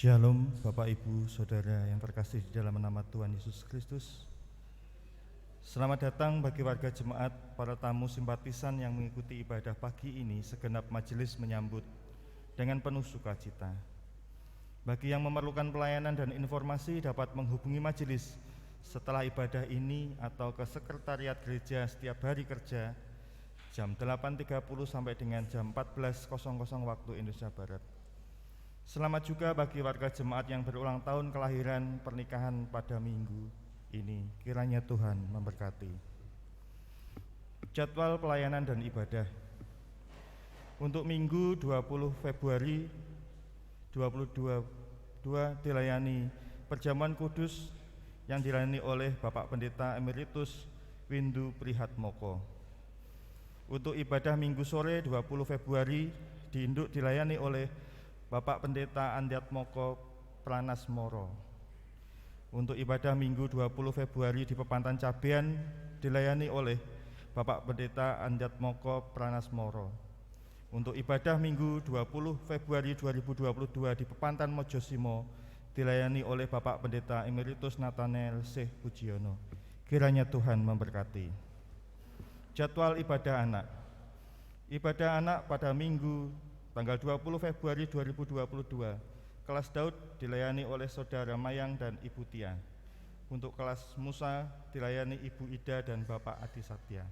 Shalom Bapak Ibu Saudara yang terkasih di dalam nama Tuhan Yesus Kristus. Selamat datang bagi warga jemaat, para tamu simpatisan yang mengikuti ibadah pagi ini. Segenap majelis menyambut dengan penuh sukacita. Bagi yang memerlukan pelayanan dan informasi dapat menghubungi majelis setelah ibadah ini atau ke sekretariat gereja setiap hari kerja jam 8.30 sampai dengan jam 14.00 waktu Indonesia Barat. Selamat juga bagi warga jemaat yang berulang tahun kelahiran pernikahan pada minggu ini. Kiranya Tuhan memberkati. Jadwal pelayanan dan ibadah untuk Minggu 20 Februari 2022 dilayani perjamuan kudus yang dilayani oleh Bapak Pendeta Emeritus Windu Prihatmoko. Untuk ibadah Minggu sore 20 Februari di Induk dilayani oleh Bapak Pendeta Andiatmoko Pranasmoro. Untuk ibadah Minggu 20 Februari di Pepantan Cabean dilayani oleh Bapak Pendeta Andiatmoko Pranasmoro. Untuk ibadah Minggu 20 Februari 2022 di Pepantan Mojosimo dilayani oleh Bapak Pendeta Emeritus Nathanael Syekh Pujiono. Kiranya Tuhan memberkati. Jadwal ibadah anak. Ibadah anak pada Minggu tanggal 20 Februari 2022, kelas Daud dilayani oleh Saudara Mayang dan Ibu Tia. Untuk kelas Musa dilayani Ibu Ida dan Bapak Adi Satya.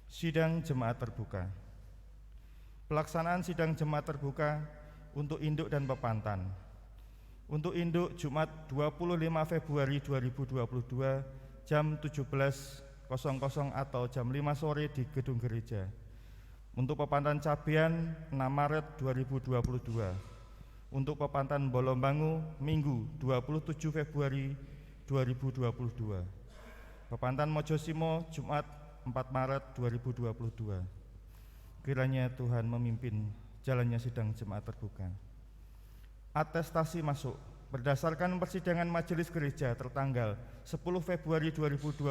Sidang jemaat terbuka. Pelaksanaan sidang jemaat terbuka untuk Induk dan Pepantan. Untuk Induk Jumat 25 Februari 2022 jam 17.00 atau jam 5 sore di gedung gereja. Untuk Pepantan Cabean 6 Maret 2022. Untuk Pepantan Bolombangu Minggu 27 Februari 2022. Pepantan Mojosimo Jumat 4 Maret 2022. Kiranya Tuhan memimpin jalannya sidang jemaat terbuka. Atestasi masuk berdasarkan persidangan majelis gereja tertanggal 10 Februari 2022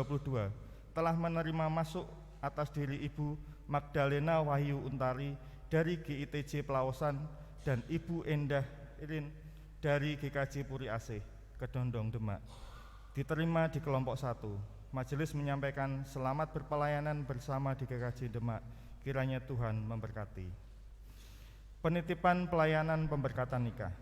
telah menerima masuk atas diri Ibu Magdalena Wahyu Untari dari GITJ Pelawasan dan Ibu Endah Irin dari GKJ Puri Asih, Kedondong, Demak. Diterima di kelompok 1. Majelis menyampaikan selamat berpelayanan bersama di GKJ Demak. Kiranya Tuhan memberkati. Penitipan pelayanan pemberkatan nikah.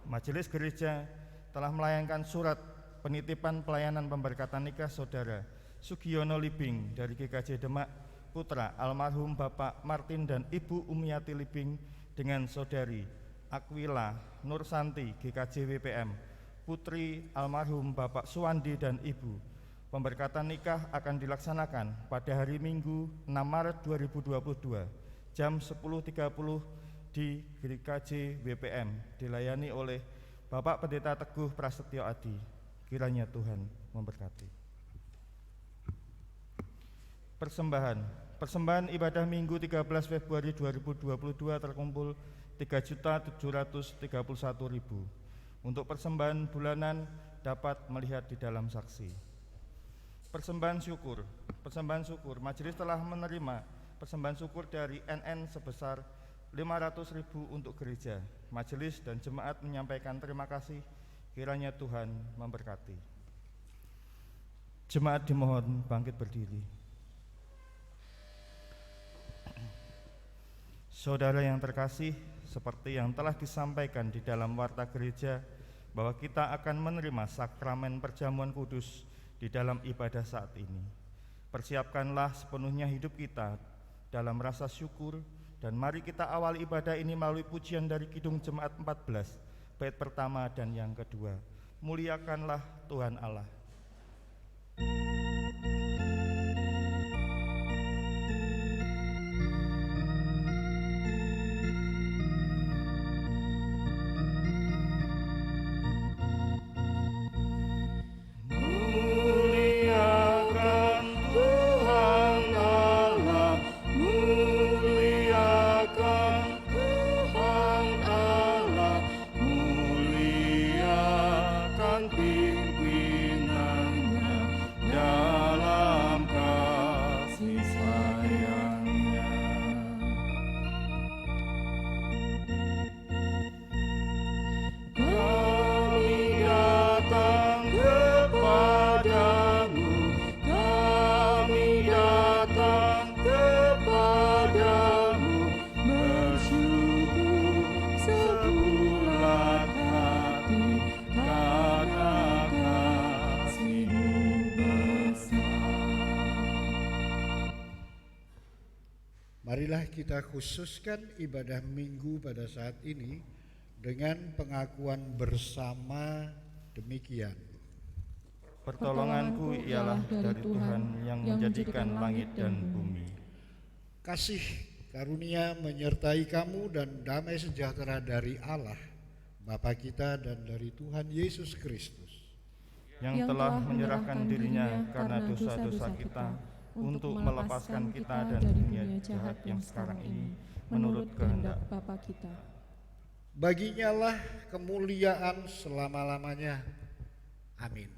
Majelis gereja telah melayangkan surat penitipan pelayanan pemberkatan nikah Saudara Sugiono Libing dari GKJ Demak, putra almarhum Bapak Martin dan Ibu Umiati Libing dengan Saudari Aquila Nursanti GKJ WPM, putri almarhum Bapak Suwandi dan Ibu. Pemberkatan nikah akan dilaksanakan pada hari Minggu 6 Maret 2022 jam 10.30 di GKJ WPM, dilayani oleh Bapak Pendeta Teguh Prasetyo Adi. Kiranya Tuhan memberkati. Persembahan ibadah Minggu 13 Februari 2022 terkumpul 3.731.000. Untuk persembahan bulanan dapat melihat di dalam saksi. Persembahan syukur. Majelis telah menerima persembahan syukur dari NN sebesar 500.000 untuk gereja. Majelis dan jemaat menyampaikan terima kasih. Kiranya Tuhan memberkati. Jemaat dimohon bangkit berdiri. Saudara yang terkasih, seperti yang telah disampaikan di dalam warta gereja bahwa kita akan menerima sakramen perjamuan kudus di dalam ibadah saat ini. Persiapkanlah sepenuhnya hidup kita dalam rasa syukur dan mari kita awali ibadah ini melalui pujian dari Kidung Jemaat 14, bait pertama dan yang kedua. Muliakanlah Tuhan Allah. Pimpinan Marilah kita khususkan ibadah minggu pada saat ini dengan pengakuan bersama demikian. Pertolonganku ialah dari Tuhan yang menjadikan langit dan bumi. Kasih karunia menyertai kamu dan damai sejahtera dari Allah, Bapa kita dan dari Tuhan Yesus Kristus, yang telah menyerahkan dirinya karena dosa-dosa kita untuk melepaskan kita dari dunia jahat yang sekarang ini menurut kehendak Bapa kita. Baginya lah kemuliaan selama-lamanya. Amin.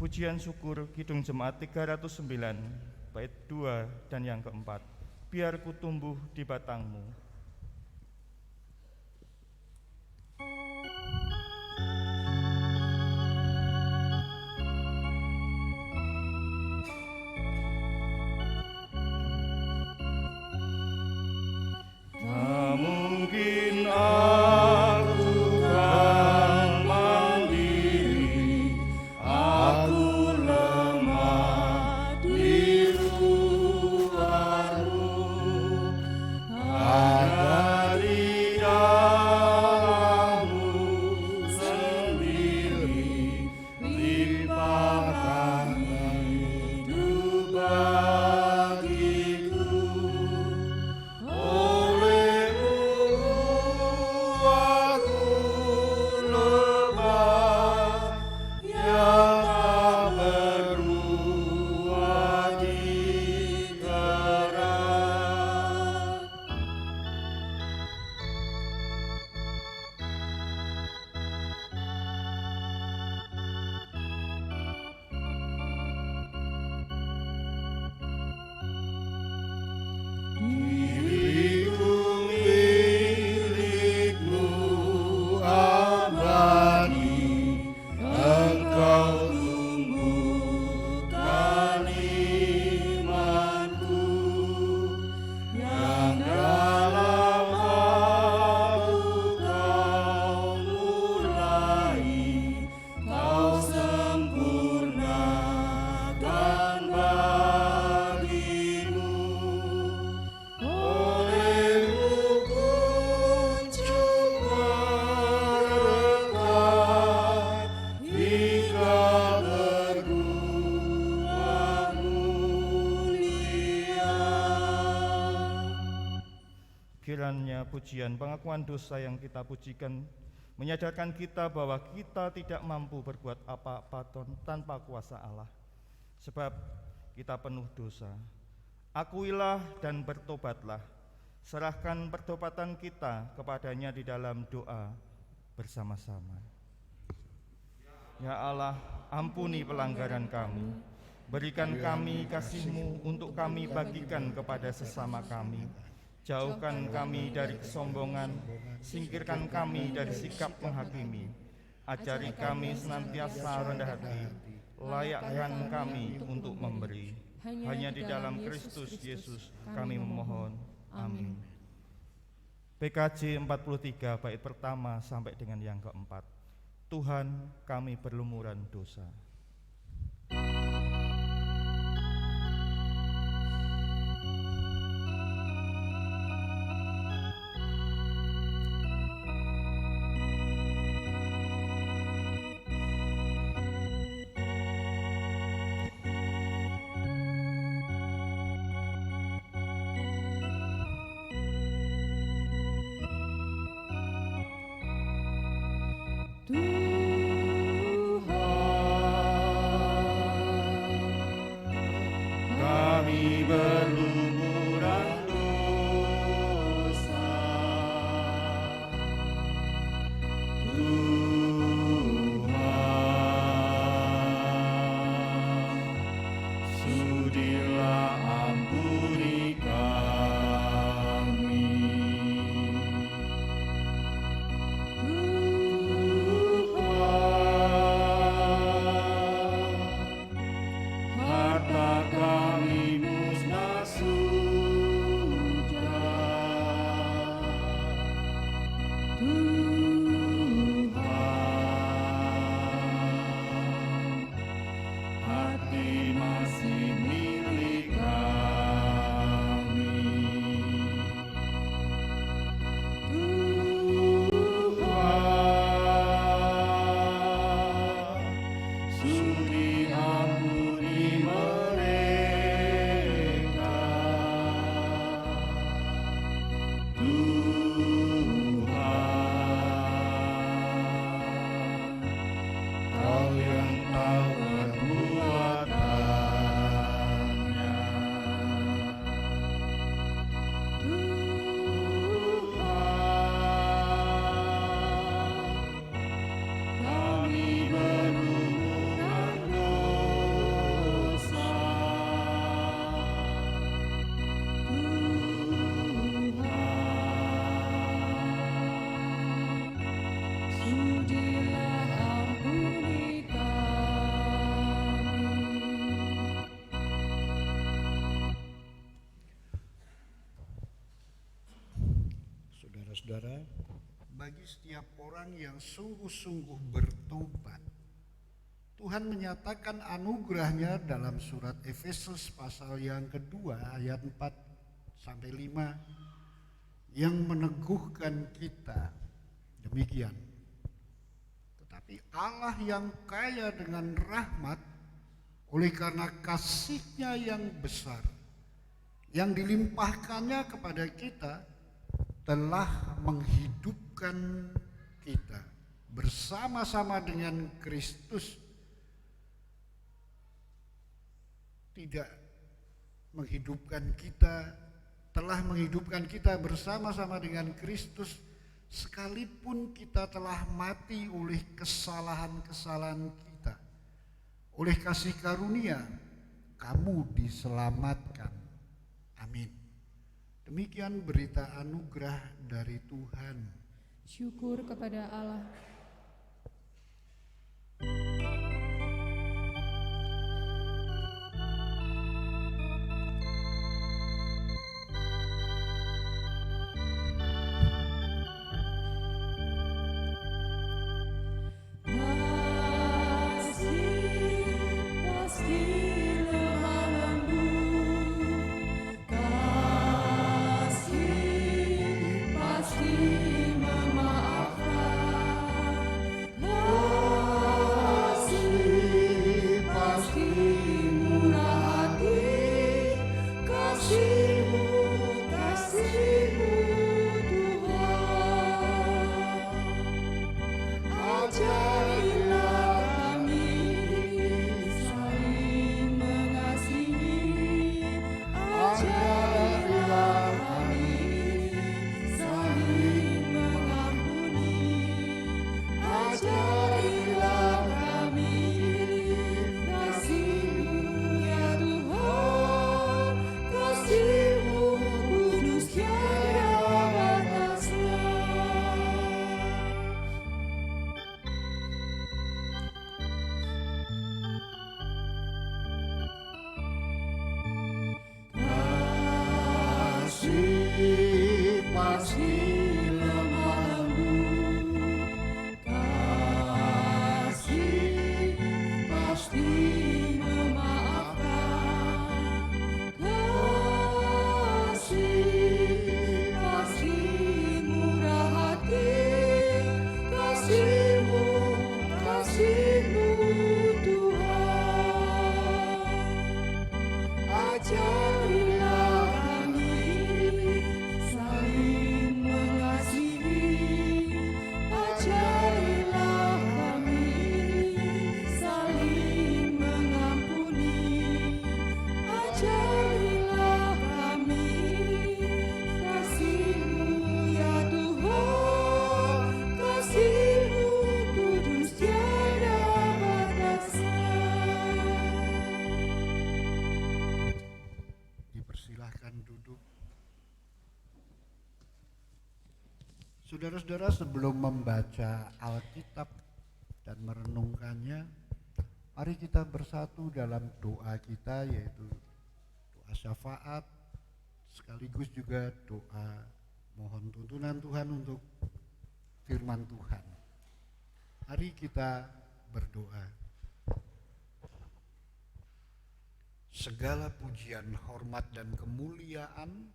Pujian syukur Kidung Jemaat 309 bait 2 dan yang keempat. Biar ku tumbuh di batangmu. Tak mungkin aku kan mandiri, aku lemah di luarmu, hanya di dalammu sendiri, limpahkan hidup bagiku. Diriku milikmu abadi, engkau tumbuhkan imanku, yang dalam aku kau mulai, kau sempurnakan bagimu. Olehmu kunjung merekah hingga berbuah mulia. Kiranya pujian pengakuan dosa yang kita pujikan menyadarkan kita bahwa kita tidak mampu berbuat apa-apa tanpa kuasa Allah, sebab kita penuh dosa. Akuilah dan bertobatlah. Serahkan pertobatan kita kepadanya di dalam doa bersama-sama. Ya Allah, ampuni pelanggaran kami. Berikan kami kasih-Mu untuk kami bagikan kepada sesama kami. Jauhkan kami dari kesombongan, singkirkan kami dari sikap menghakimi. Ajari kami senantiasa rendah hati, layakkan kami untuk memberi. Hanya di dalam Kristus Yesus kami memohon. Amin. PKJ 43 bait pertama sampai dengan yang keempat. Tuhan, kami berlumuran dosa. Kami berlumuran dosa. Tuhan, sudilah ampuni kami. saudara-saudara, bagi setiap orang yang sungguh-sungguh bertobat, Tuhan menyatakan anugerahnya dalam surat Efesus pasal yang kedua ayat 4 sampai 5 yang meneguhkan kita demikian. Tetapi Allah yang kaya dengan rahmat oleh karena kasih-Nya yang besar yang dilimpahkannya kepada kita telah menghidupkan kita bersama-sama dengan Kristus. Tidak menghidupkan kita, telah menghidupkan kita bersama-sama dengan Kristus sekalipun kita telah mati oleh kesalahan-kesalahan kita. Oleh kasih karunia kamu diselamatkan. Amin. Demikian berita anugerah dari Tuhan. Syukur kepada Allah. Saudara-saudara, sebelum membaca Alkitab dan merenungkannya, mari kita bersatu dalam doa kita, yaitu doa syafaat sekaligus juga doa mohon tuntunan Tuhan untuk firman Tuhan. Mari kita berdoa. Segala pujian, hormat dan kemuliaan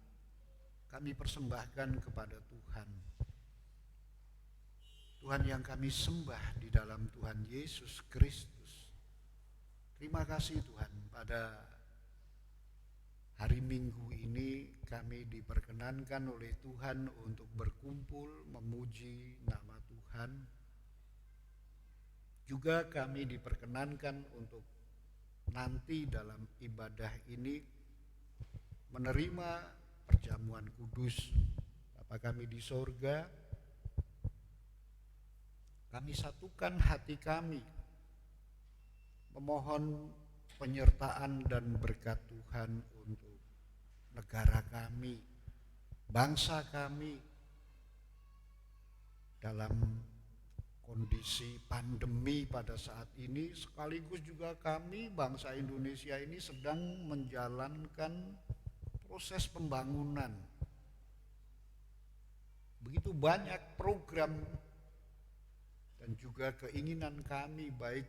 kami persembahkan kepada Tuhan. Tuhan yang kami sembah di dalam Tuhan Yesus Kristus. Terima kasih Tuhan, pada hari Minggu ini kami diperkenankan oleh Tuhan untuk berkumpul memuji nama Tuhan. Juga kami diperkenankan untuk nanti dalam ibadah ini menerima perjamuan kudus Bapa kami di sorga. Kami satukan hati kami memohon penyertaan dan berkat Tuhan untuk negara kami, bangsa kami dalam kondisi pandemi pada saat ini, sekaligus juga kami bangsa Indonesia ini sedang menjalankan proses pembangunan begitu banyak program dan juga keinginan kami baik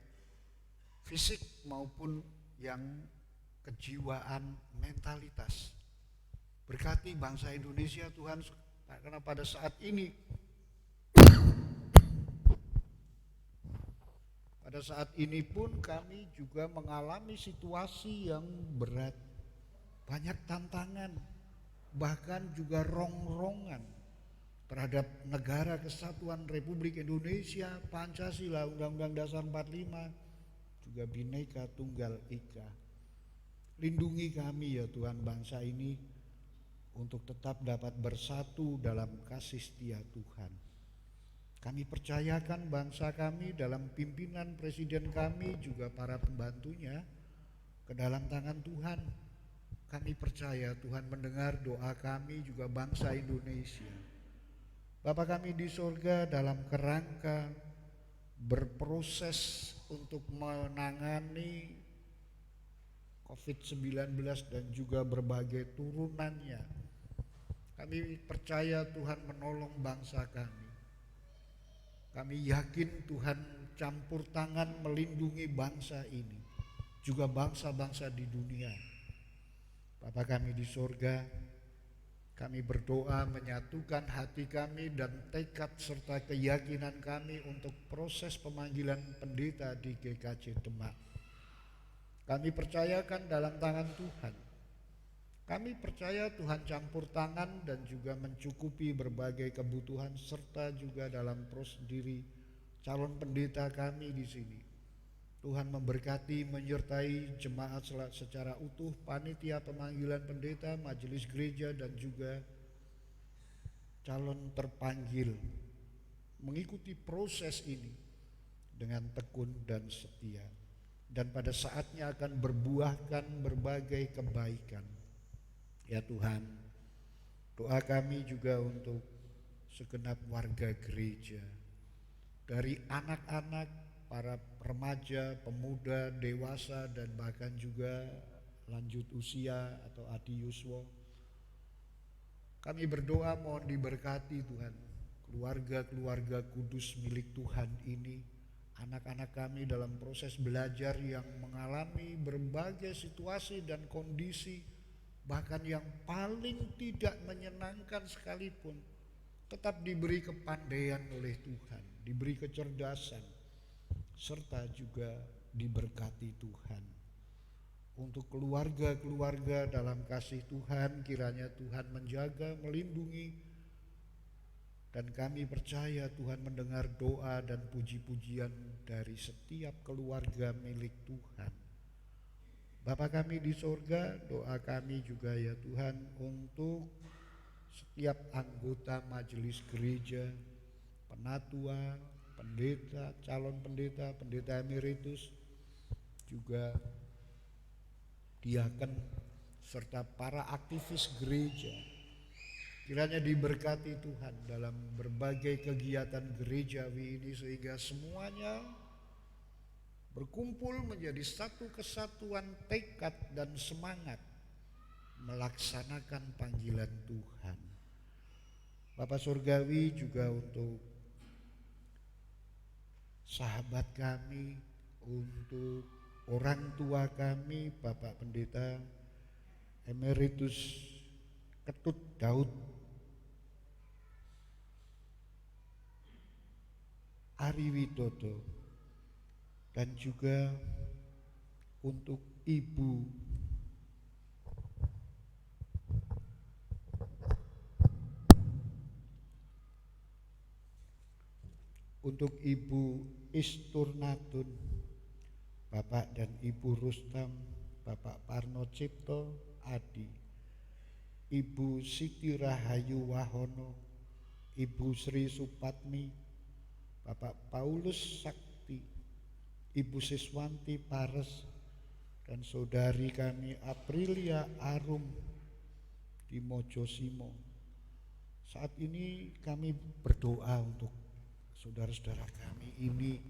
fisik maupun yang kejiwaan, mentalitas. Berkati bangsa Indonesia Tuhan, karena pada saat ini pun kami juga mengalami situasi yang berat, banyak tantangan, bahkan juga rongrongan terhadap Negara Kesatuan Republik Indonesia, Pancasila, Undang-Undang Dasar 45, juga Bhinneka Tunggal Ika. Lindungi kami ya Tuhan, bangsa ini untuk tetap dapat bersatu dalam kasih setia Tuhan. Kami percayakan bangsa kami dalam pimpinan Presiden kami juga para pembantunya ke dalam tangan Tuhan. Kami percaya Tuhan mendengar doa kami juga bangsa Indonesia. Bapa kami di surga, dalam kerangka berproses untuk menangani COVID-19 dan juga berbagai turunannya, kami percaya Tuhan menolong bangsa kami. Kami yakin Tuhan campur tangan melindungi bangsa ini, juga bangsa-bangsa di dunia. Bapa kami di surga, kami berdoa menyatukan hati kami dan tekad serta keyakinan kami untuk proses pemanggilan pendeta di GKJ Demak. Kami percayakan dalam tangan Tuhan. Kami percaya Tuhan campur tangan dan juga mencukupi berbagai kebutuhan serta juga dalam prosedur calon pendeta kami di sini. Tuhan memberkati, menyertai jemaat secara utuh, panitia pemanggilan pendeta, majelis gereja dan juga calon terpanggil mengikuti proses ini dengan tekun dan setia, dan pada saatnya akan berbuahkan berbagai kebaikan. Ya Tuhan, doa kami juga untuk segenap warga gereja, dari anak-anak, para remaja, pemuda, dewasa, dan bahkan juga lanjut usia atau adi yuswa. Kami berdoa mohon diberkati Tuhan, keluarga-keluarga kudus milik Tuhan ini, anak-anak kami dalam proses belajar yang mengalami berbagai situasi dan kondisi, bahkan yang paling tidak menyenangkan sekalipun, tetap diberi kepandaian oleh Tuhan, diberi kecerdasan, serta juga diberkati Tuhan. Untuk keluarga-keluarga dalam kasih Tuhan, kiranya Tuhan menjaga, melindungi, dan kami percaya Tuhan mendengar doa dan puji-pujian dari setiap keluarga milik Tuhan. Bapa kami di surga, doa kami juga ya Tuhan untuk setiap anggota majelis gereja, penatua, pendeta, calon pendeta, pendeta emeritus, juga diaken, serta para aktivis gereja. Kiranya diberkati Tuhan dalam berbagai kegiatan gerejawi ini sehingga semuanya berkumpul menjadi satu kesatuan tekad dan semangat melaksanakan panggilan Tuhan. Bapa Surgawi juga untuk sahabat kami, untuk orang tua kami, Bapak Pendeta Emeritus Ketut Daud Ari Widodo, dan juga untuk Ibu Isturnatun, Bapak dan Ibu Rustam, Bapak Parno Cipto Adi, Ibu Siti Rahayu Wahono, Ibu Sri Supatmi, Bapak Paulus Sakti, Ibu Siswanti Pares, dan saudari kami Aprilia Arum di Mojosimo. Saat ini kami berdoa untuk saudara-saudara kami ini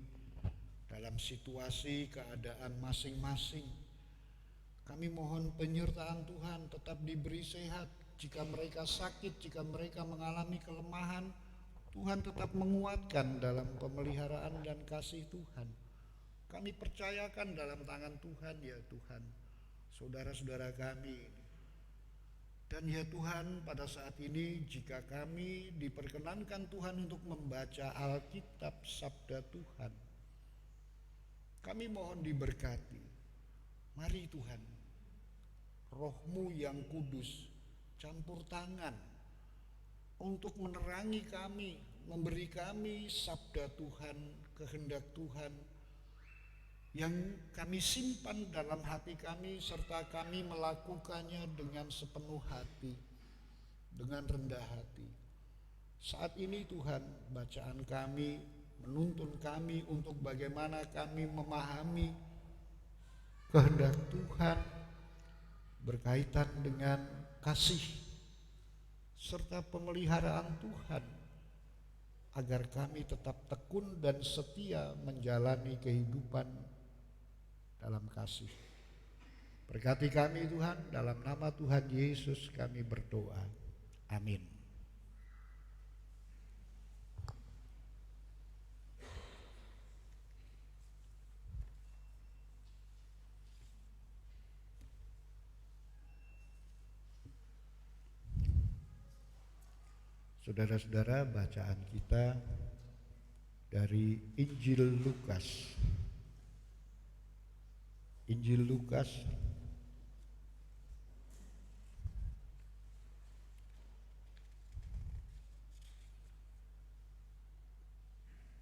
dalam situasi keadaan masing-masing. Kami mohon penyertaan Tuhan, tetap diberi sehat, jika mereka sakit, jika mereka mengalami kelemahan, Tuhan tetap menguatkan dalam pemeliharaan dan kasih Tuhan. Kami percayakan dalam tangan Tuhan ya Tuhan, saudara-saudara kami. Dan ya Tuhan, pada saat ini jika kami diperkenankan Tuhan untuk membaca Alkitab Sabda Tuhan, kami mohon diberkati. Mari Tuhan, Roh-Mu yang kudus campur tangan untuk menerangi kami, memberi kami sabda Tuhan, kehendak Tuhan yang kami simpan dalam hati kami, serta kami melakukannya dengan sepenuh hati, dengan rendah hati. Saat ini Tuhan, bacaan kami menuntun kami untuk bagaimana kami memahami kehendak Tuhan berkaitan dengan kasih serta pemeliharaan Tuhan, agar kami tetap tekun dan setia menjalani kehidupan dalam kasih. Berkati kami Tuhan, dalam nama Tuhan Yesus kami berdoa. Amin. Saudara-saudara, bacaan kita dari Injil Lukas. Injil Lukas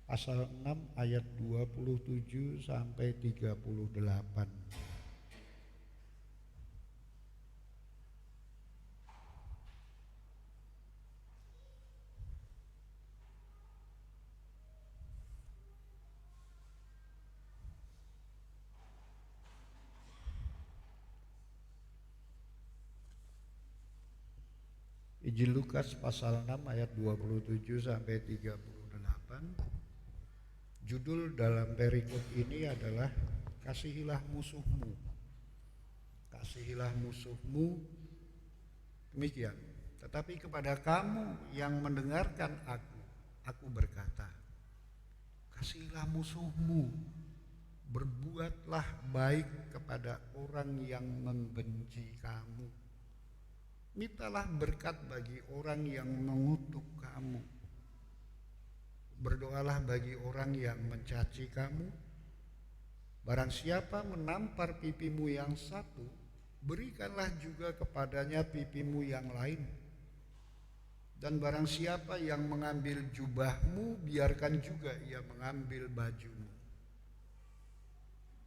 pasal 6 ayat 27 sampai 38. Injil Lukas pasal 6 ayat 27 sampai 38. Judul dalam perikop ini adalah kasihilah musuhmu. Kasihilah musuhmu. Demikian. Tetapi kepada kamu yang mendengarkan aku berkata, kasihilah musuhmu. Berbuatlah baik kepada orang yang membenci kamu. Mintalah berkat bagi orang yang mengutuk kamu. Berdoalah bagi orang yang mencaci kamu. Barang siapa menampar pipimu yang satu, berikanlah juga kepadanya pipimu yang lain. Dan barang siapa yang mengambil jubahmu, biarkan juga ia mengambil bajumu.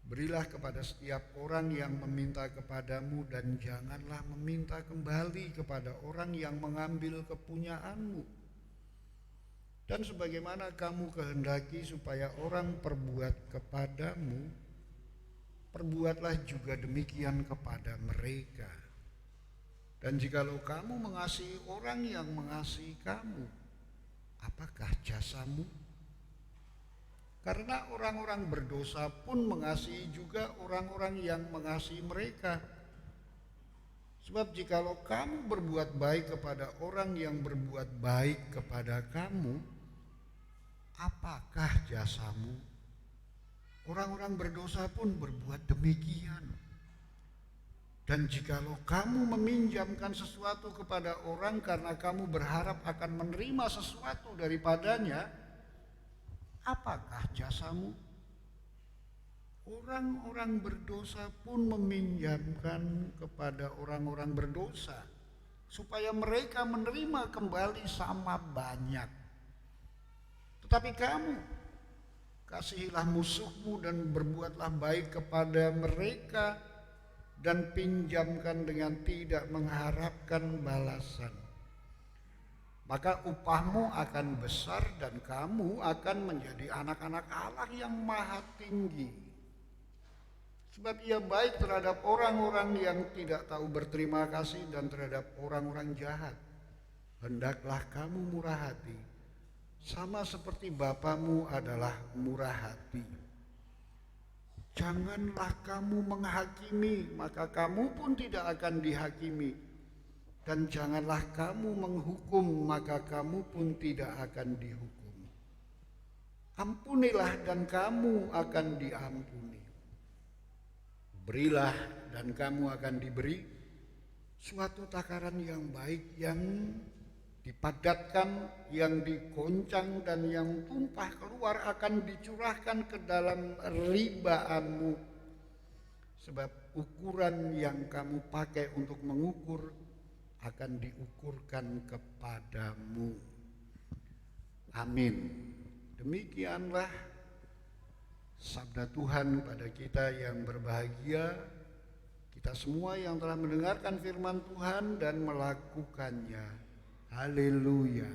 Berilah kepada setiap orang yang meminta kepadamu, dan janganlah meminta kembali kepada orang yang mengambil kepunyaanmu. Dan sebagaimana kamu kehendaki supaya orang perbuat kepadamu, perbuatlah juga demikian kepada mereka. Dan jikalau kamu mengasihi orang yang mengasihi kamu, apakah jasamu? Karena orang-orang berdosa pun mengasihi juga orang-orang yang mengasihi mereka. Sebab jikalau kamu berbuat baik kepada orang yang berbuat baik kepada kamu, apakah jasamu? Orang-orang berdosa pun berbuat demikian. Dan jikalau kamu meminjamkan sesuatu kepada orang karena kamu berharap akan menerima sesuatu daripadanya, apakah jasamu? Orang-orang berdosa pun meminjamkan kepada orang-orang berdosa supaya mereka menerima kembali sama banyak. Tetapi kamu, kasihilah musuhmu dan berbuatlah baik kepada mereka, dan pinjamkan dengan tidak mengharapkan balasan. Maka upahmu akan besar dan kamu akan menjadi anak-anak Allah yang maha tinggi. Sebab ia baik terhadap orang-orang yang tidak tahu berterima kasih dan terhadap orang-orang jahat. Hendaklah kamu murah hati, sama seperti Bapamu adalah murah hati. Janganlah kamu menghakimi, maka kamu pun tidak akan dihakimi. dan janganlah kamu menghukum, maka kamu pun tidak akan dihukum. Ampunilah dan kamu akan diampuni. Berilah dan kamu akan diberi. Suatu takaran yang baik, yang dipadatkan, yang digoncang dan yang tumpah keluar akan dicurahkan ke dalam ribaanmu. Sebab ukuran yang kamu pakai untuk mengukur akan diukurkan kepadamu. Amin. Demikianlah sabda Tuhan pada kita yang berbahagia, kita semua yang telah mendengarkan firman Tuhan dan melakukannya. Haleluya.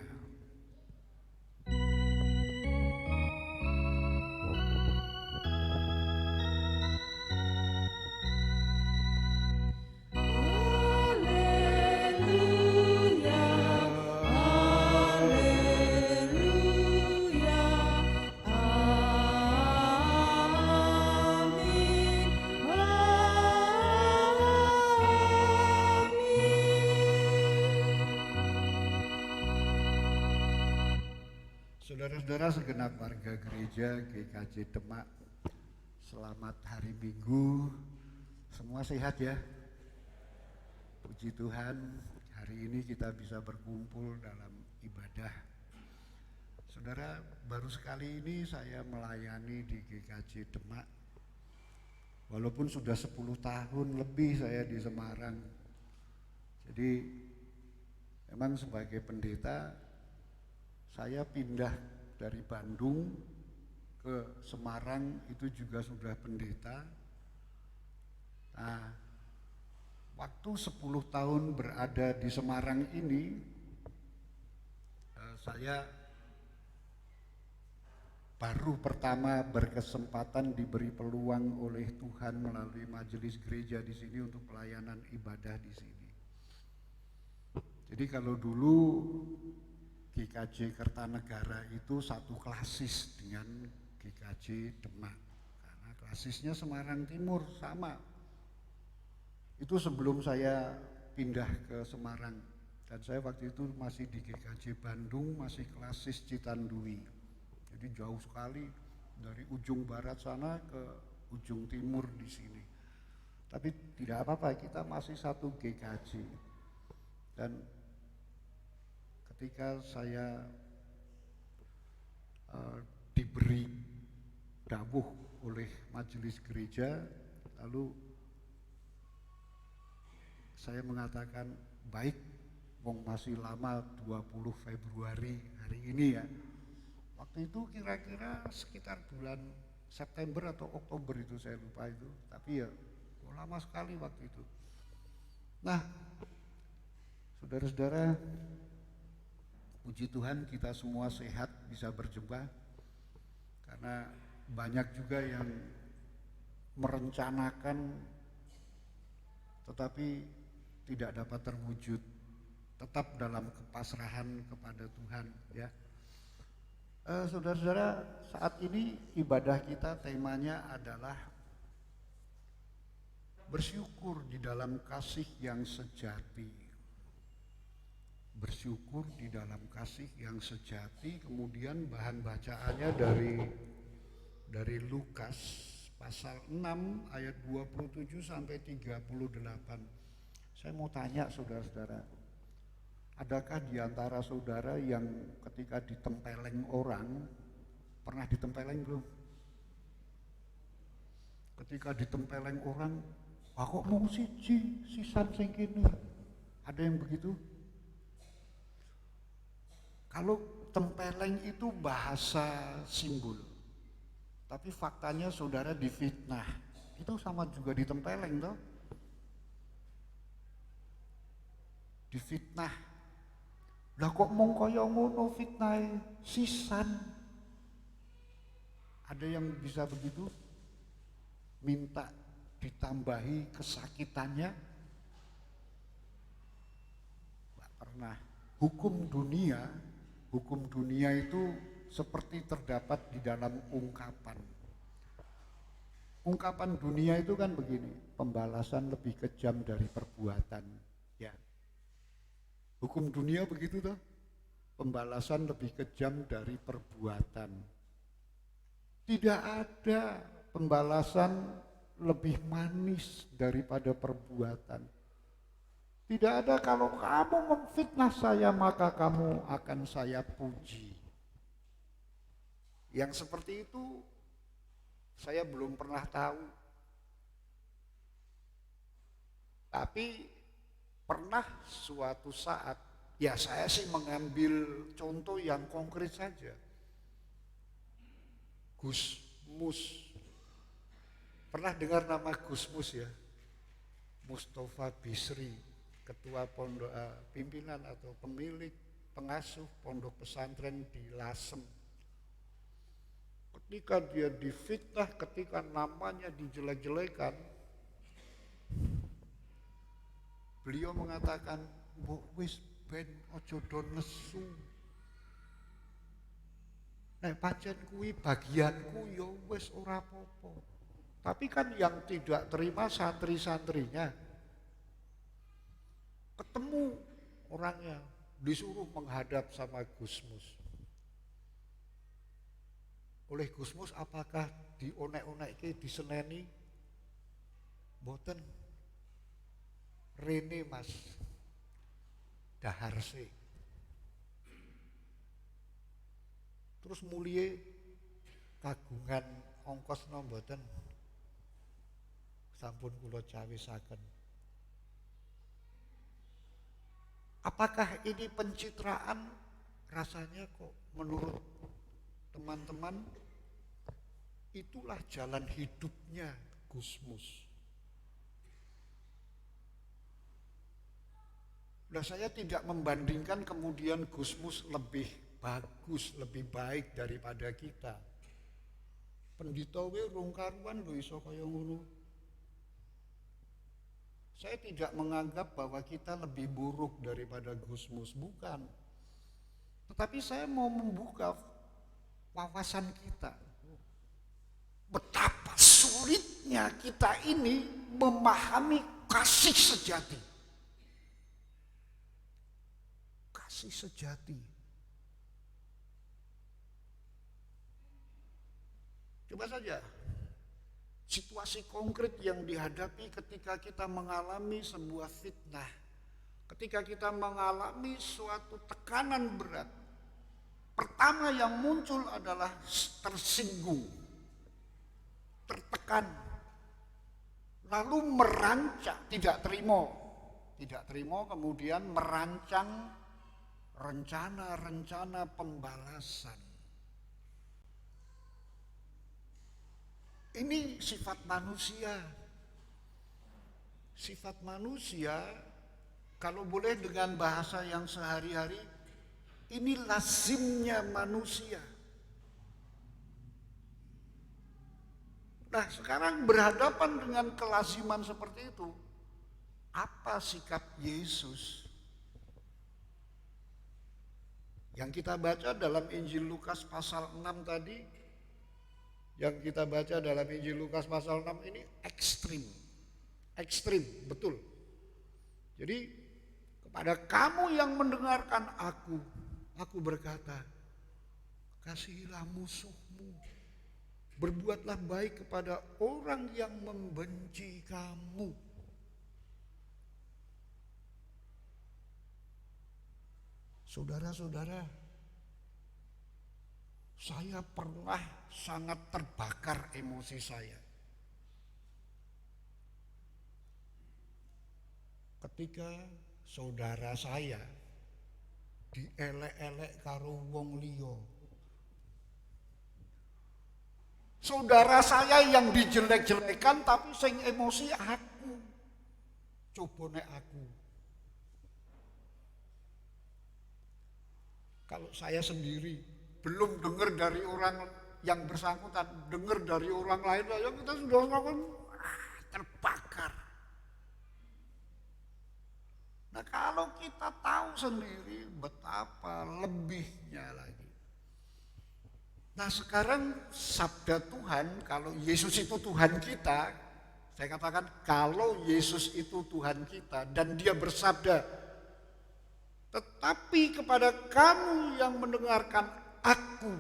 Saudara-saudara segenap warga gereja GKJ Demak, selamat hari Minggu. Semua sehat ya? Puji Tuhan, hari ini kita bisa berkumpul dalam ibadah. Saudara, baru sekali ini saya melayani di GKJ Demak. Walaupun sudah 10 tahun lebih saya di Semarang. Jadi memang sebagai pendeta saya pindah dari Bandung ke Semarang itu juga sudah pendeta. Nah, waktu 10 tahun berada di Semarang ini, saya baru pertama berkesempatan diberi peluang oleh Tuhan melalui majelis gereja di sini untuk pelayanan ibadah di sini. Jadi kalau dulu GKJ Kertanegara itu satu klasis dengan GKJ Demak, karena klasisnya Semarang Timur sama. Itu sebelum saya pindah ke Semarang, dan saya waktu itu masih di GKJ Bandung, masih klasis Citandui. Jadi jauh sekali dari ujung barat sana ke ujung timur di sini. Tapi tidak apa-apa, kita masih satu GKJ. Dan ketika saya diberi dawuh oleh majelis gereja, lalu saya mengatakan, baik, wong masih lama 20 Februari hari ini ya. Waktu itu kira-kira sekitar bulan September atau Oktober itu, saya lupa itu, tapi ya lama sekali waktu itu. Nah, saudara-saudara, puji Tuhan kita semua sehat, bisa berjumpa, karena banyak juga yang merencanakan tetapi tidak dapat terwujud. Tetap dalam kepasrahan kepada Tuhan ya. Saudara-saudara, saat ini ibadah kita temanya adalah bersyukur di dalam kasih yang sejati. Bersyukur di dalam kasih yang sejati. Kemudian bahan bacaannya dari Lukas pasal 6 ayat 27 sampai 38. Saya mau tanya saudara-saudara, adakah di antara saudara yang ketika ditempeleng orang, pernah ditempeleng belum? Ketika ditempeleng orang, kok mau siji sisan sing kene. Ada yang begitu? Kalau tempeleng itu bahasa simbol, tapi faktanya saudara difitnah, itu sama juga ditempeleng toh. Difitnah. Lah kok mong kaya ngono fitnahe sisan? Ada yang bisa begitu? Minta ditambahi kesakitannya? Nggak pernah. Hukum dunia itu seperti terdapat di dalam ungkapan. Ungkapan dunia itu kan begini, pembalasan lebih kejam dari perbuatan, ya. Hukum dunia begitu toh. Pembalasan lebih kejam dari perbuatan. Tidak ada pembalasan lebih manis daripada perbuatan. Tidak ada kalau kamu memfitnah saya maka kamu akan saya puji. Yang seperti itu saya belum pernah tahu. Tapi pernah suatu saat, ya saya sih mengambil contoh yang konkret saja. Gus Mus. Pernah dengar nama Gus Mus ya? Mustafa Bisri, ketua pondok pimpinan atau pemilik pengasuh pondok pesantren di Lasem. Ketika dia difitnah, ketika namanya dijelek-jelekan, beliau mengatakan, "Mbok wis ben aja do nesu. Nek pancen kuwi bagianku ya wis ora apa-apa." Tapi kan yang tidak terima santri-santrinya ketemu orangnya, disuruh menghadap sama Gus Mus. Oleh Gus Mus apakah dionek-onekke diseneni? Mboten. Rene Mas Daharse. Terus mulie kagungan ongkos mboten. Sampun kula cawisaken. Apakah ini pencitraan? Rasanya kok menurut teman-teman itulah jalan hidupnya Gus Mus. Nah, saya tidak membandingkan kemudian Gus Mus lebih bagus, lebih baik daripada kita. Pendhita we rung karuan lho iso kaya ngono. Saya tidak menganggap bahwa kita lebih buruk daripada Gus Mus, bukan. Tetapi saya mau membuka wawasan kita. Betapa sulitnya kita ini memahami kasih sejati. Kasih sejati. Coba saja situasi konkret yang dihadapi ketika kita mengalami sebuah fitnah, ketika kita mengalami suatu tekanan berat. Pertama yang muncul adalah tersinggung, tertekan, lalu merancang, tidak terima kemudian merancang rencana-rencana pembalasan. Ini sifat manusia. Sifat manusia, kalau boleh dengan bahasa yang sehari-hari, ini lazimnya manusia. Nah, sekarang berhadapan dengan kelaziman seperti itu, apa sikap Yesus? Yang kita baca dalam Injil Lukas pasal 6 tadi, yang kita baca dalam Injil Lukas pasal 6 ini ekstrim, betul. Jadi kepada kamu yang mendengarkan aku berkata, kasihilah musuhmu, berbuatlah baik kepada orang yang membenci kamu. Saudara-saudara, saya pernah sangat terbakar emosi saya ketika saudara saya dielek-elek karo wong liya. Saudara saya yang dijelek-jelekan tapi sing emosi aku. Coba nek aku. Kalau saya sendiri belum dengar dari orang yang bersangkutan, dengar dari orang lain, ya kita sudah melakukan terbakar. Nah, kalau kita tahu sendiri betapa lebihnya lagi. Nah, sekarang sabda Tuhan, kalau Yesus itu Tuhan kita, saya katakan kalau Yesus itu Tuhan kita dan dia bersabda, Tetapi kepada kamu yang mendengarkan aku,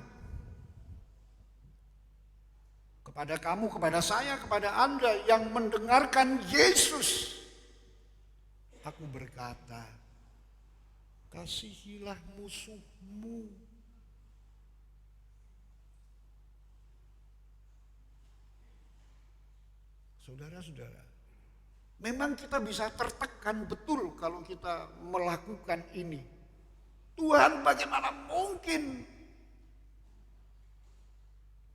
kepada kamu, kepada saya, kepada Anda yang mendengarkan Yesus, aku berkata, kasihilah musuhmu. Saudara-saudara, memang kita bisa tertekan betul kalau kita melakukan ini. Tuhan, bagaimana mungkin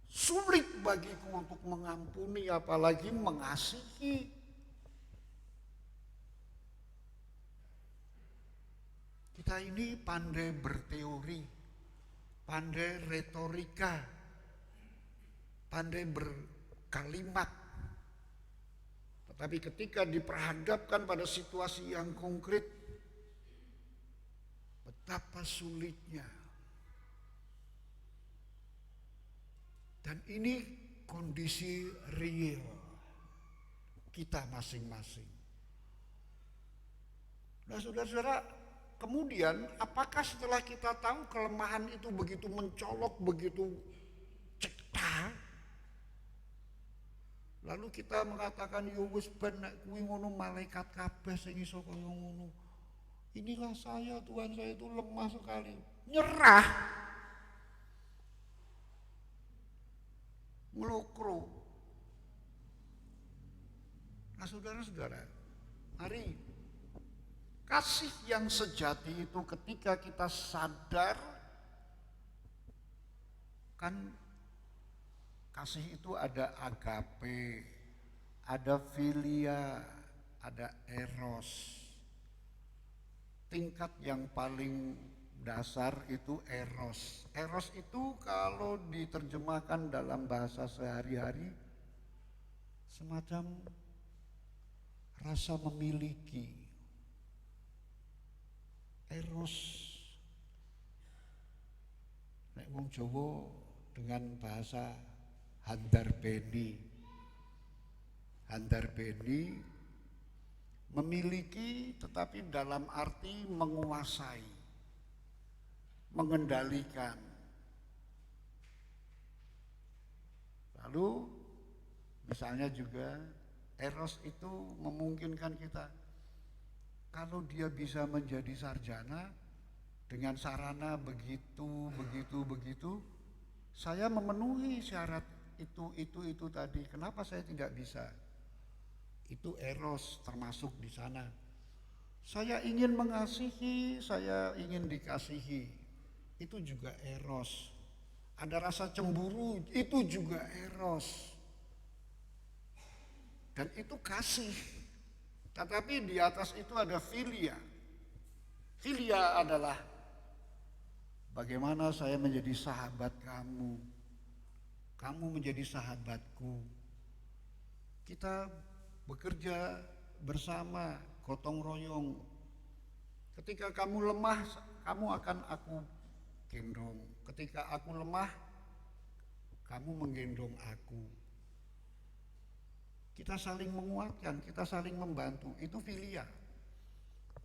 sulit bagiku untuk mengampuni apalagi mengasihi. Kita ini pandai berteori, pandai retorika, pandai berkalimat. Tetapi ketika diperhadapkan pada situasi yang konkret, betapa sulitnya. Dan ini kondisi real kita masing-masing. Nah, saudara-saudara, kemudian apakah setelah kita tahu kelemahan itu begitu mencolok, begitu cekta, lalu kita mengatakan yo wis ben nek kuwi ngono malaikat kabeh sing iso kaya ngono. Inilah saya, Tuhan, saya itu lemah sekali. Nyerah. Ngelokro. Nah, saudara-saudara, mari kasih yang sejati itu ketika kita sadar, kan kasih itu ada agape, ada filia, ada eros. Tingkat yang paling dasar itu eros. Eros itu kalau diterjemahkan dalam bahasa sehari-hari semacam rasa memiliki. Eros nek wong Jawa dengan bahasa handarbeni. Handarbeni memiliki tetapi dalam arti menguasai, mengendalikan. Lalu misalnya juga eros itu memungkinkan kita, kalau dia bisa menjadi sarjana dengan sarana begitu, saya memenuhi syarat itu tadi. Kenapa saya tidak bisa? Itu eros termasuk di sana. Saya ingin mengasihi, saya ingin dikasihi. Itu juga eros. Ada rasa cemburu, itu juga eros. Dan itu kasih. Tetapi di atas itu ada filia. Filia adalah bagaimana saya menjadi sahabat kamu. Kamu menjadi sahabatku. Kita bekerja bersama, gotong royong. Ketika kamu lemah, kamu akan aku gendong. Ketika aku lemah, kamu menggendong aku. Kita saling menguatkan, kita saling membantu. Itu filia.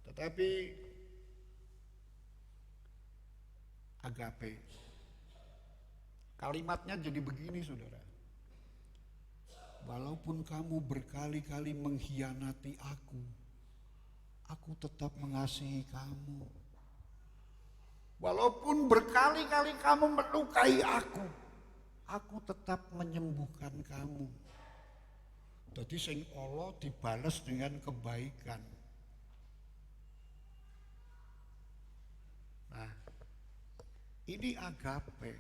Tetapi agape, kalimatnya jadi begini, saudara. Walaupun kamu berkali-kali mengkhianati aku tetap mengasihi kamu. Walaupun berkali-kali kamu melukai aku tetap menyembuhkan kamu. Jadi sing Allah dibalas dengan kebaikan. Nah, ini agape.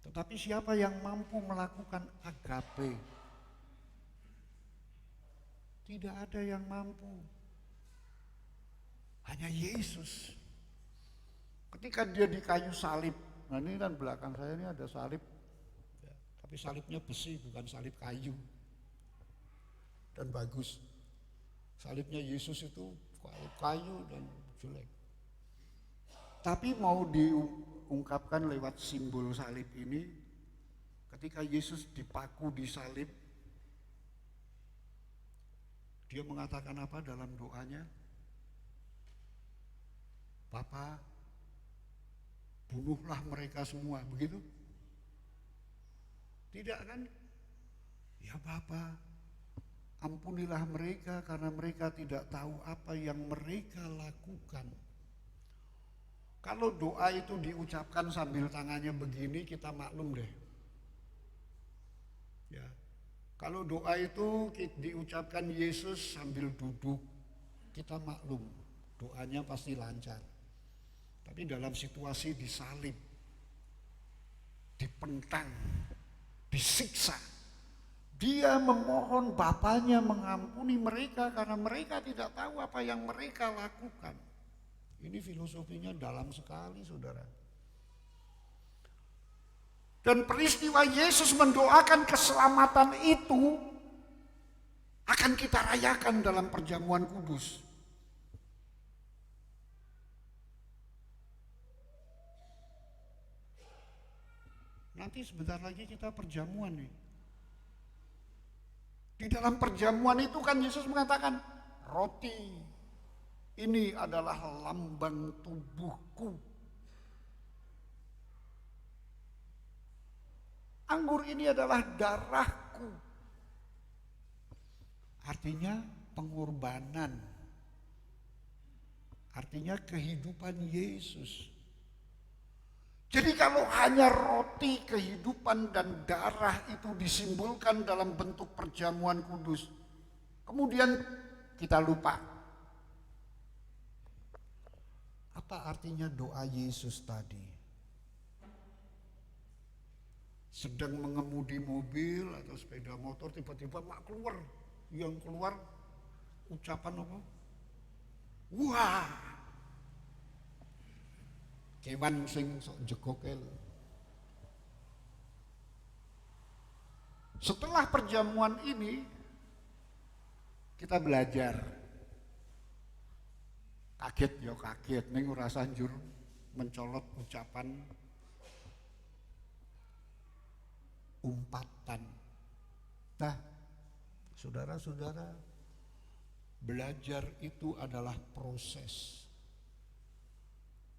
Tetapi siapa yang mampu melakukan agape? Tidak ada yang mampu. Hanya Yesus. Ketika dia di kayu salib, nah ini kan belakang saya ini ada salib, ya, tapi salibnya besi bukan salib kayu. Dan bagus. Salibnya Yesus itu kayu dan jelek. Tapi mau diungkapkan lewat simbol salib ini, ketika Yesus dipaku di salib, dia mengatakan apa dalam doanya? Bapa, bunuhlah mereka semua, begitu? Tidak kan? Ya Bapa, ampunilah mereka karena mereka tidak tahu apa yang mereka lakukan. Kalau doa itu diucapkan sambil tangannya begini, kita maklum deh. Ya. Kalau doa itu diucapkan Yesus sambil duduk, kita maklum, doanya pasti lancar. Tapi dalam situasi disalib, dipentang, disiksa, dia memohon Bapanya mengampuni mereka karena mereka tidak tahu apa yang mereka lakukan. Ini filosofinya dalam sekali, saudara. Dan peristiwa Yesus mendoakan keselamatan itu akan kita rayakan dalam perjamuan kudus. Nanti sebentar lagi kita perjamuan nih. Di dalam perjamuan itu kan Yesus mengatakan, roti ini adalah lambang tubuhku. Anggur ini adalah darahku. Artinya pengorbanan. Artinya kehidupan Yesus. Jadi kalau hanya roti, kehidupan dan darah itu disimbolkan dalam bentuk perjamuan kudus, kemudian kita lupa. Apa artinya doa Yesus tadi? Sedang mengemudi mobil atau sepeda motor, tiba-tiba mak keluar. Yang keluar ucapan apa? Wah! Kewan sing sok jegokel. Setelah perjamuan ini kita belajar. Kaget ya kaget, ning ora sanjur mencolot ucapan umpatan. Nah, saudara-saudara, belajar itu adalah proses.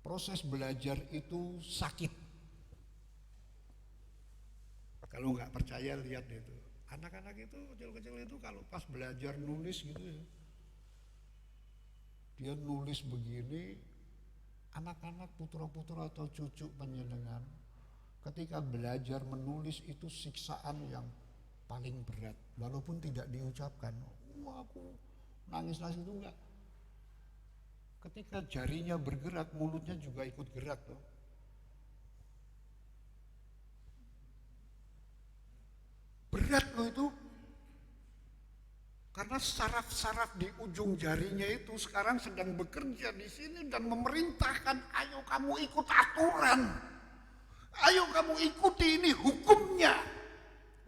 Proses belajar itu sakit. Kalau nggak percaya lihat itu. Anak-anak itu kecil-kecil itu kalau pas belajar nulis gitu ya. Dia nulis begini, anak-anak putra-putra atau cucu panjenengan ketika belajar menulis itu siksaan yang paling berat, walaupun tidak diucapkan. Wah, aku nangis-nangis itu enggak. Ketika jarinya bergerak, mulutnya juga ikut gerak tuh. Berat loh itu. Karena saraf-saraf di ujung jarinya itu sekarang sedang bekerja di sini dan memerintahkan, ayo kamu ikut aturan. Ayo kamu ikuti ini hukumnya.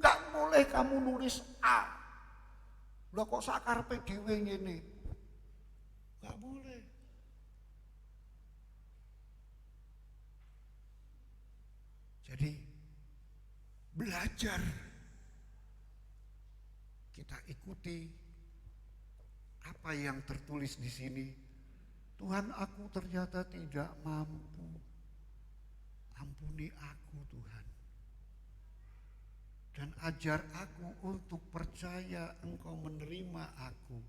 Gak boleh kamu nulis A. Lah kok sakarpe dhewe ngene. Gak boleh. Jadi belajar, kita ikuti apa yang tertulis di sini. Tuhan, aku ternyata tidak mampu. Ampuni aku Tuhan. Dan ajar aku untuk percaya Engkau menerima aku.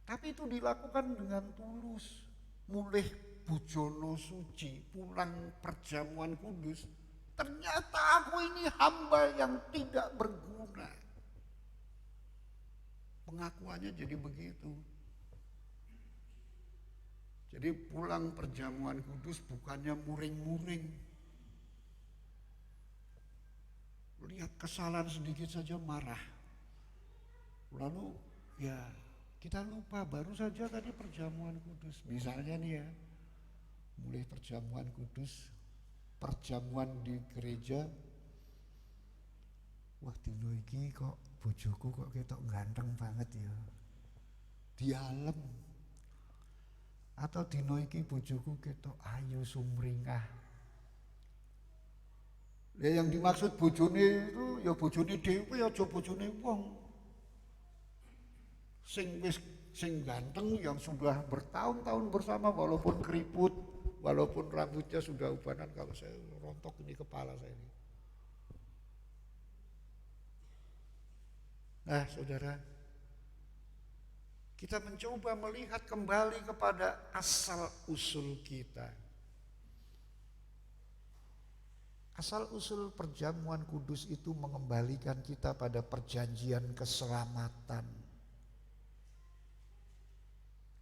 Tapi itu dilakukan dengan tulus. Mulih Bujono Suci, pulang perjamuan kudus. Ternyata aku ini hamba yang tidak berguna. Pengakuannya jadi begitu. Jadi pulang perjamuan kudus bukannya muring-muring. Lihat kesalahan sedikit saja marah. Lalu ya kita lupa baru saja tadi perjamuan kudus. Misalnya nih ya, mulai perjamuan kudus, perjamuan di gereja. Wah dino iki kok bojoku kok ketok ganteng banget ya. Dialem. Atau dino iki bojoku ketok ayu sumringah. Ya yang dimaksud bojone itu ya bojone dhewe aja bojone wong. Sing wis sing ganteng yang sudah bertahun-tahun bersama walaupun keriput, walaupun rambutnya sudah ubanan, kalau saya rontok ini kepala saya ini. Nah saudara, kita mencoba melihat kembali kepada asal usul kita. Asal usul perjamuan kudus itu mengembalikan kita pada perjanjian keselamatan.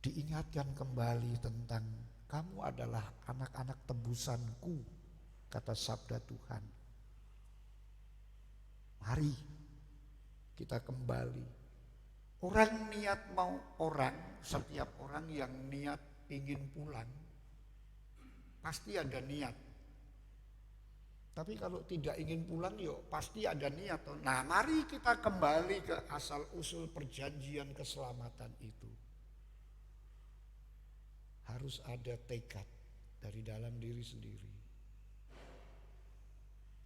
Diingatkan kembali tentang kamu adalah anak-anak tebusanku, kata sabda Tuhan. Mari kita kembali. Setiap orang yang niat ingin pulang, pasti ada niat. Tapi kalau tidak ingin pulang, yuk pasti ada niat. Nah, mari kita kembali ke asal usul perjanjian keselamatan itu. Harus ada tekad dari dalam diri sendiri.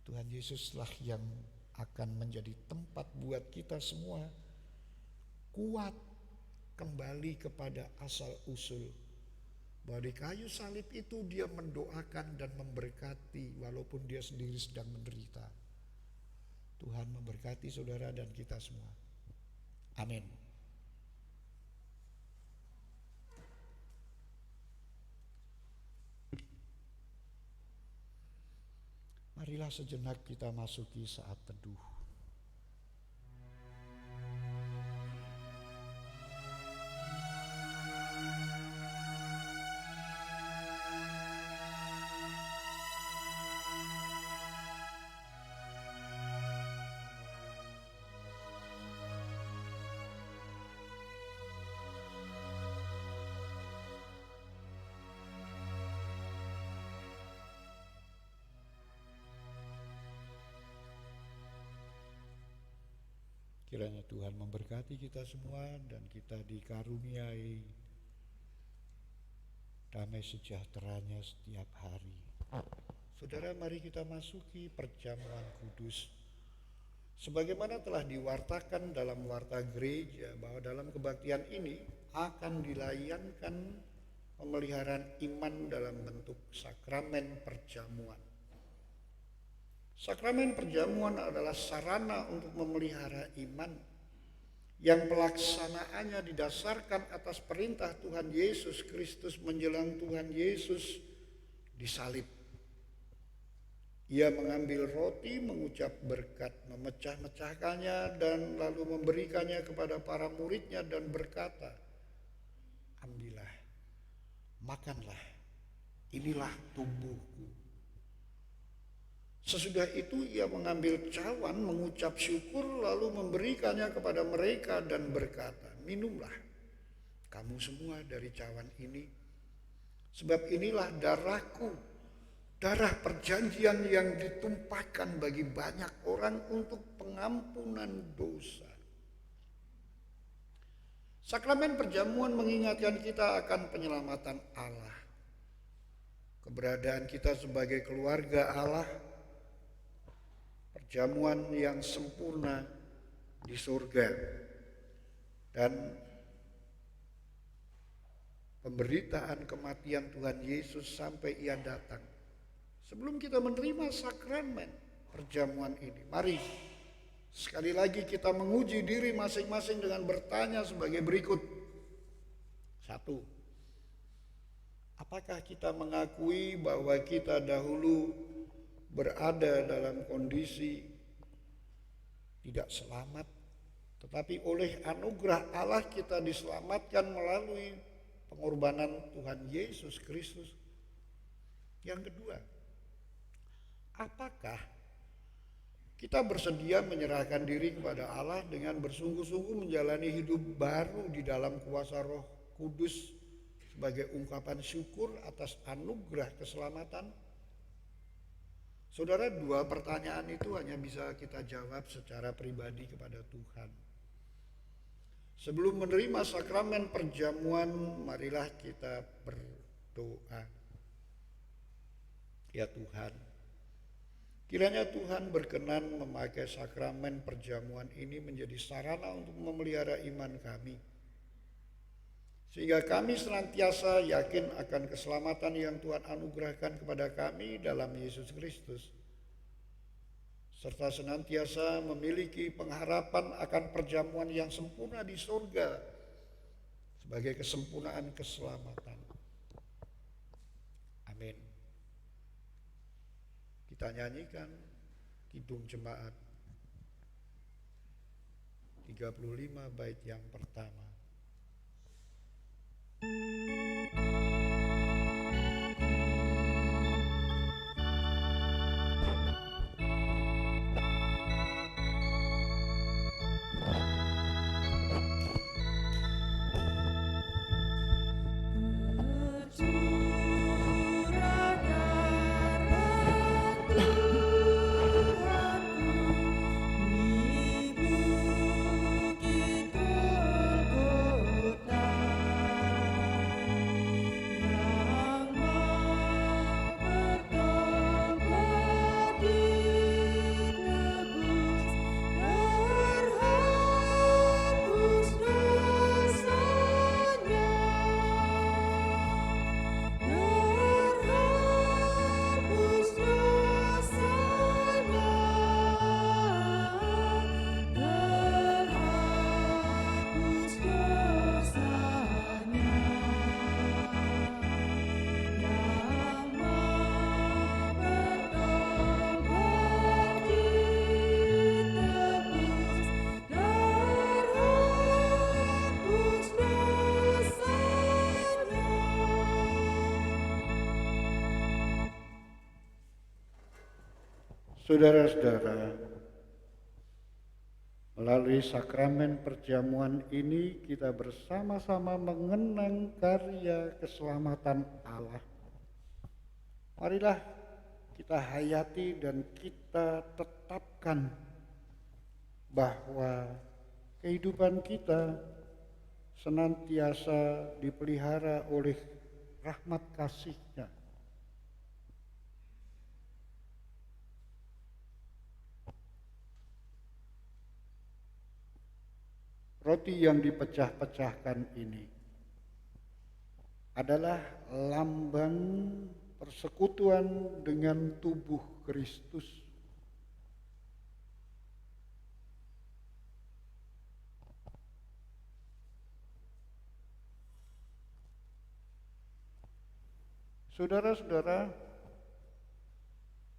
Tuhan Yesuslah yang akan menjadi tempat buat kita semua kuat kembali kepada asal usul. Bahwa di kayu salib itu dia mendoakan dan memberkati walaupun dia sendiri sedang menderita. Tuhan memberkati saudara dan kita semua. Amin. Marilah sejenak kita masuki saat teduh. Kiranya Tuhan memberkati kita semua dan kita dikaruniai damai sejahteranya setiap hari. Saudara, mari kita masuki perjamuan kudus. Sebagaimana telah diwartakan dalam warta gereja bahwa dalam kebaktian ini akan dilayankan pemeliharaan iman dalam bentuk sakramen perjamuan. Sakramen perjamuan adalah sarana untuk memelihara iman yang pelaksanaannya didasarkan atas perintah Tuhan Yesus Kristus menjelang Tuhan Yesus disalib. Ia mengambil roti, mengucap berkat, memecah-mecahkannya dan lalu memberikannya kepada para muridnya dan berkata, "Ambillah, makanlah, inilah tubuhku." Sesudah itu ia mengambil cawan, mengucap syukur, lalu memberikannya kepada mereka dan berkata, "Minumlah kamu semua dari cawan ini, sebab inilah darahku, darah perjanjian yang ditumpahkan bagi banyak orang untuk pengampunan dosa." Sakramen perjamuan mengingatkan kita akan penyelamatan Allah, keberadaan kita sebagai keluarga Allah, perjamuan yang sempurna di surga, dan pemberitaan kematian Tuhan Yesus sampai ia datang. Sebelum kita menerima sakramen perjamuan ini, mari sekali lagi kita menguji diri masing-masing dengan bertanya sebagai berikut. 1. Apakah kita mengakui bahwa kita dahulu berada dalam kondisi tidak selamat, tetapi oleh anugerah Allah kita diselamatkan melalui pengorbanan Tuhan Yesus Kristus? Yang kedua, apakah kita bersedia menyerahkan diri kepada Allah dengan bersungguh-sungguh menjalani hidup baru di dalam kuasa Roh Kudus sebagai ungkapan syukur atas anugerah keselamatan? Saudara, 2 pertanyaan itu hanya bisa kita jawab secara pribadi kepada Tuhan. Sebelum menerima sakramen perjamuan, marilah kita berdoa. Ya Tuhan, kiranya Tuhan berkenan memakai sakramen perjamuan ini menjadi sarana untuk memelihara iman kami. sehingga kami senantiasa yakin akan keselamatan yang Tuhan anugerahkan kepada kami dalam Yesus Kristus, serta senantiasa memiliki pengharapan akan perjamuan yang sempurna di surga sebagai kesempurnaan keselamatan. Amin. Kita nyanyikan Kidung Jemaat 35 bait yang pertama. Saudara-saudara, melalui sakramen perjamuan ini kita bersama-sama mengenang karya keselamatan Allah. Marilah kita hayati dan kita tetapkan bahwa kehidupan kita senantiasa dipelihara oleh rahmat kasih-Nya. Roti yang dipecah-pecahkan ini adalah lambang persekutuan dengan tubuh Kristus. Saudara-saudara,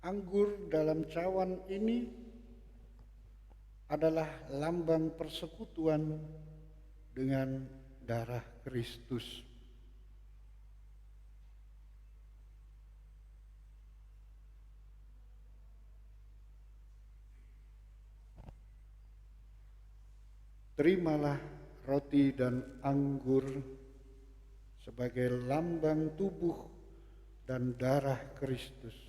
anggur dalam cawan ini adalah lambang persekutuan dengan darah Kristus. Terimalah roti dan anggur sebagai lambang tubuh dan darah Kristus.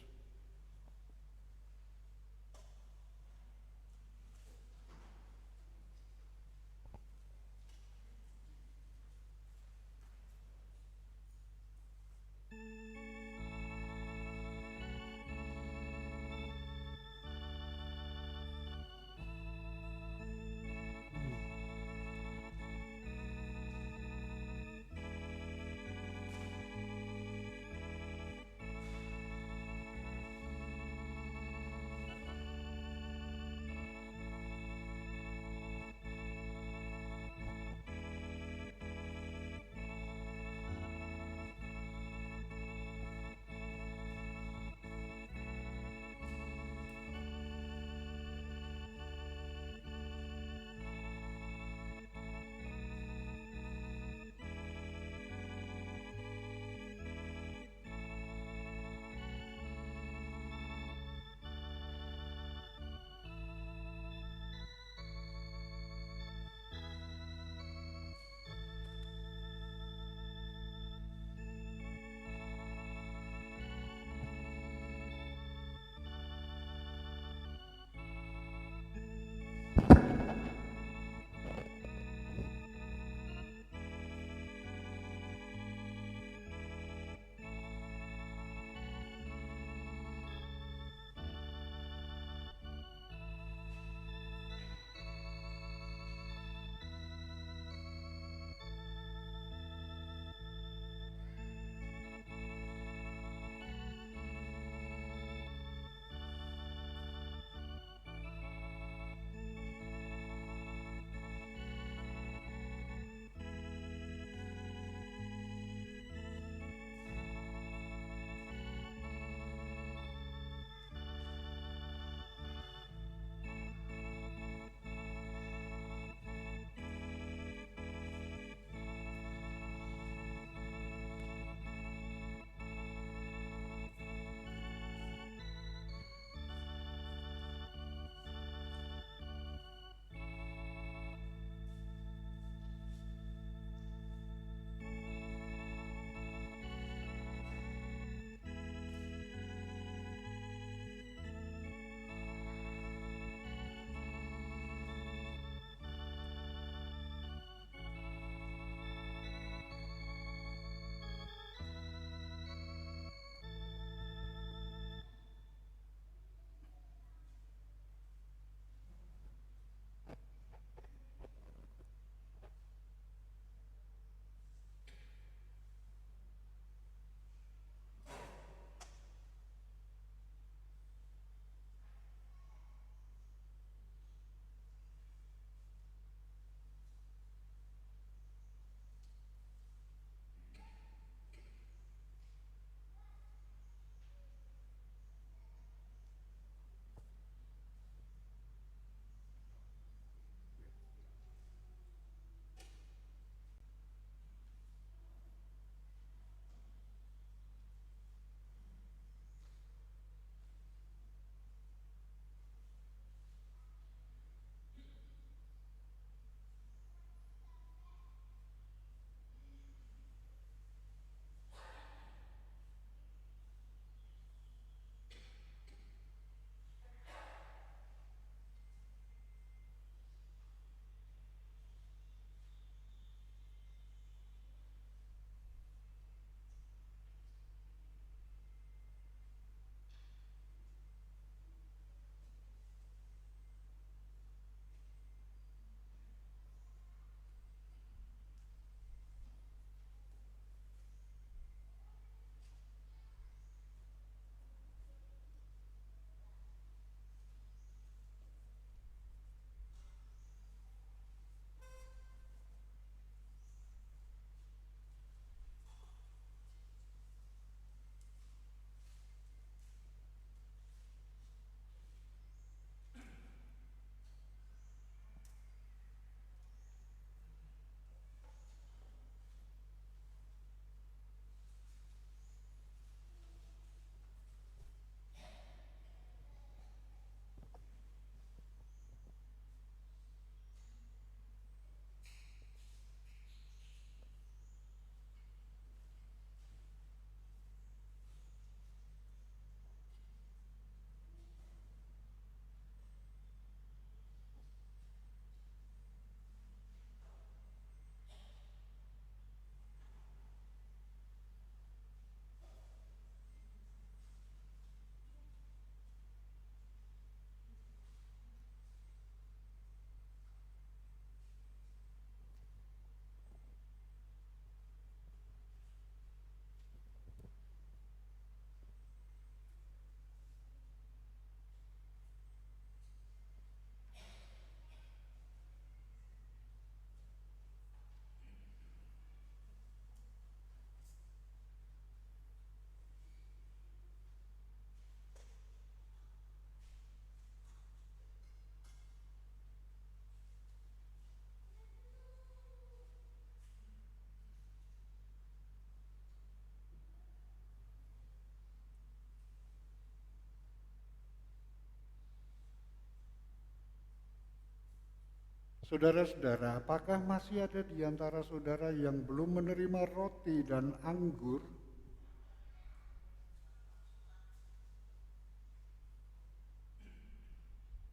Saudara-saudara, apakah masih ada di antara saudara yang belum menerima roti dan anggur?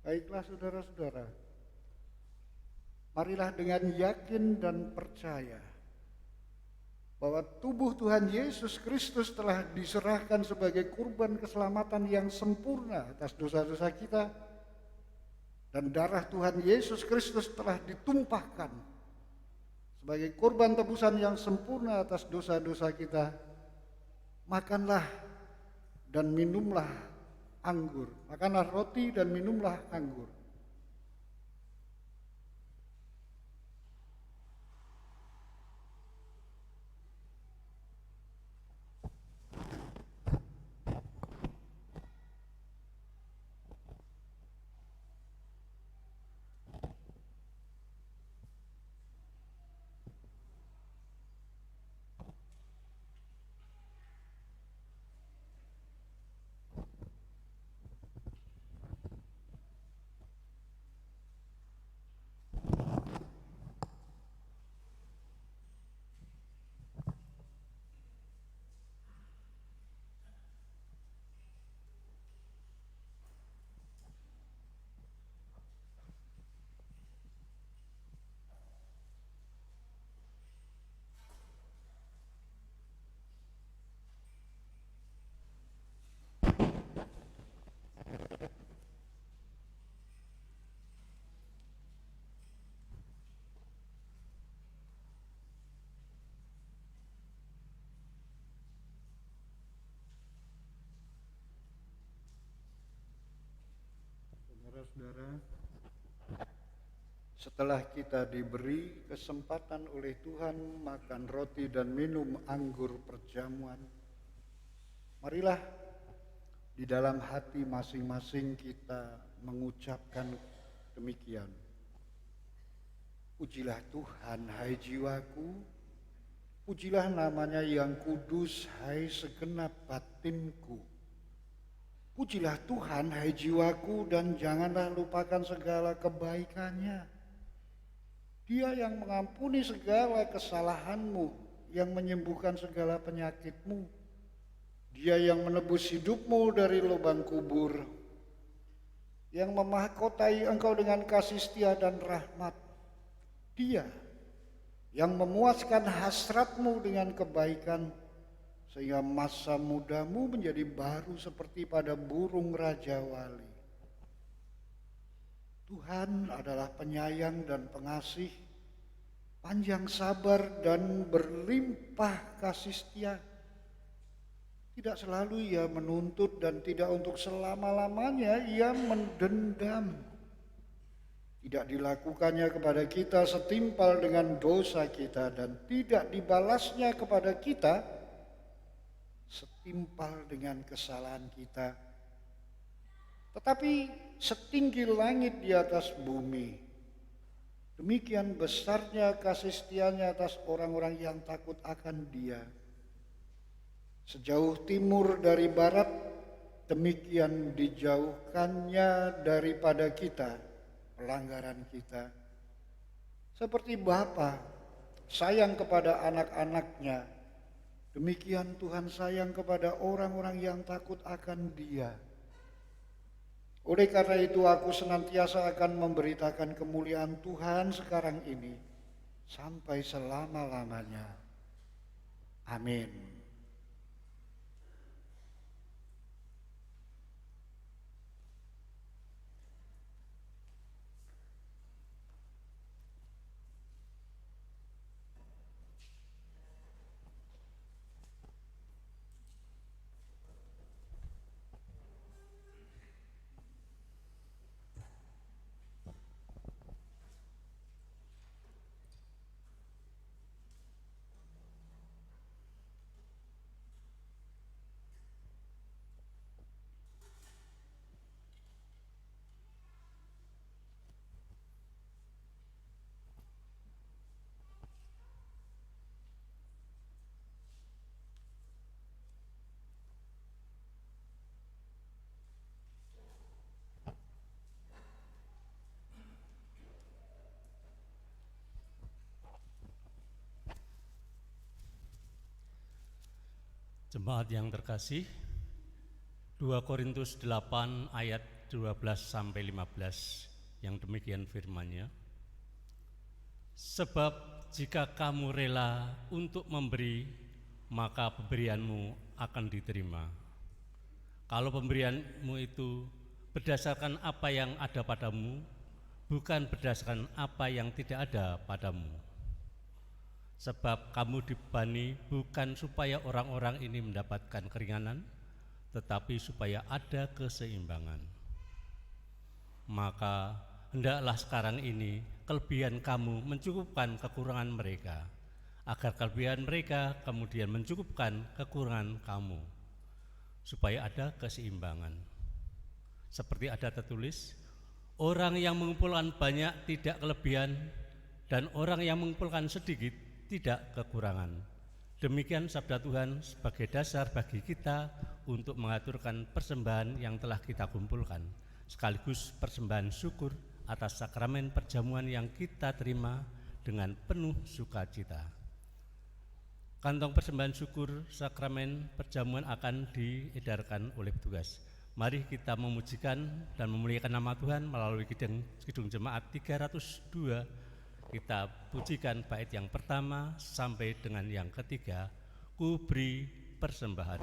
Baiklah saudara-saudara, marilah dengan yakin dan percaya bahwa tubuh Tuhan Yesus Kristus telah diserahkan sebagai kurban keselamatan yang sempurna atas dosa-dosa kita, dan darah Tuhan Yesus Kristus telah ditumpahkan sebagai kurban tebusan yang sempurna atas dosa-dosa kita. Makanlah dan minumlah anggur, makanlah roti dan minumlah anggur. Saudara-saudara, setelah kita diberi kesempatan oleh Tuhan makan roti dan minum anggur perjamuan, marilah di dalam hati masing-masing kita mengucapkan demikian. Pujilah Tuhan, hai jiwaku, pujilah namanya yang kudus, hai segenap batinku. Pujilah Tuhan, hai jiwaku, dan janganlah lupakan segala kebaikannya. Dia yang mengampuni segala kesalahanmu, yang menyembuhkan segala penyakitmu. Dia yang menebus hidupmu dari lubang kubur, yang memahkotai engkau dengan kasih setia dan rahmat. Dia yang memuaskan hasratmu dengan kebaikan, sehingga masa mudamu menjadi baru seperti pada burung raja wali. Tuhan adalah penyayang dan pengasih, panjang sabar dan berlimpah kasih setia. Tidak selalu ia menuntut dan tidak untuk selama-lamanya ia mendendam. Tidak dilakukannya kepada kita setimpal dengan dosa kita, dan tidak dibalasnya kepada kita setimpal dengan kesalahan kita. Tetapi setinggi langit di atas bumi, demikian besarnya kasih setianya atas orang-orang yang takut akan Dia. Sejauh timur dari barat, demikian dijauhkannya daripada kita pelanggaran kita. Seperti Bapa sayang kepada anak-anaknya, demikian Tuhan sayang kepada orang-orang yang takut akan Dia. Oleh karena itu aku senantiasa akan memberitakan kemuliaan Tuhan sekarang ini sampai selama-lamanya. Amin. Jemaat yang terkasih, 2 Korintus 8 ayat 12 sampai 15 yang demikian firman-Nya. Sebab jika kamu rela untuk memberi, maka pemberianmu akan diterima. Kalau pemberianmu itu berdasarkan apa yang ada padamu, bukan berdasarkan apa yang tidak ada padamu. Sebab kamu dibebani bukan supaya orang-orang ini mendapatkan keringanan, tetapi supaya ada keseimbangan. Maka hendaklah sekarang ini kelebihan kamu mencukupkan kekurangan mereka, agar kelebihan mereka kemudian mencukupkan kekurangan kamu, supaya ada keseimbangan. Seperti ada tertulis, orang yang mengumpulkan banyak tidak kelebihan, dan orang yang mengumpulkan sedikit tidak kekurangan. Demikian sabda Tuhan sebagai dasar bagi kita untuk mengaturkan persembahan yang telah kita kumpulkan, sekaligus persembahan syukur atas sakramen perjamuan yang kita terima dengan penuh sukacita. Kantong persembahan syukur sakramen perjamuan akan diedarkan oleh petugas. Mari kita memujikan dan memuliakan nama Tuhan melalui Kidung Jemaat 302. Kita pujikan bait yang pertama sampai dengan yang ketiga, Ku beri persembahan.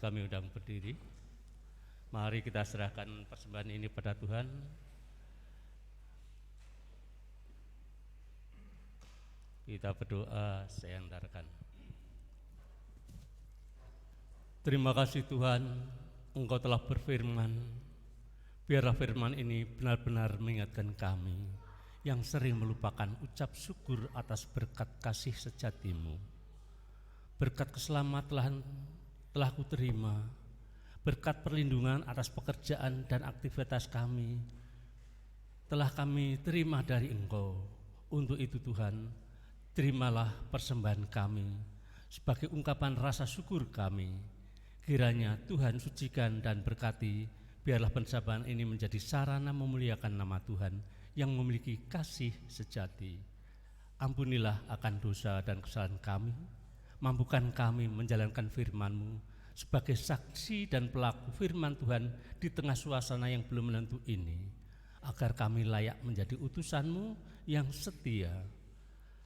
Kami undang berdiri. Mari kita serahkan persembahan ini pada Tuhan. Kita berdoa, saya antarkan. Terima kasih Tuhan, Engkau telah berfirman. Biarlah firman ini benar-benar mengingatkan kami yang sering melupakan ucap syukur atas berkat kasih sejati-Mu. Berkat keselamatan telah kuterima, berkat perlindungan atas pekerjaan dan aktivitas kami telah kami terima dari Engkau. Untuk itu Tuhan, terimalah persembahan kami sebagai ungkapan rasa syukur kami. Kiranya Tuhan sucikan dan berkati, biarlah persembahan ini menjadi sarana memuliakan nama Tuhan yang memiliki kasih sejati. Ampunilah akan dosa dan kesalahan kami, mampukan kami menjalankan firman-Mu sebagai saksi dan pelaku firman Tuhan di tengah suasana yang belum menentu ini, agar kami layak menjadi utusan-Mu yang setia.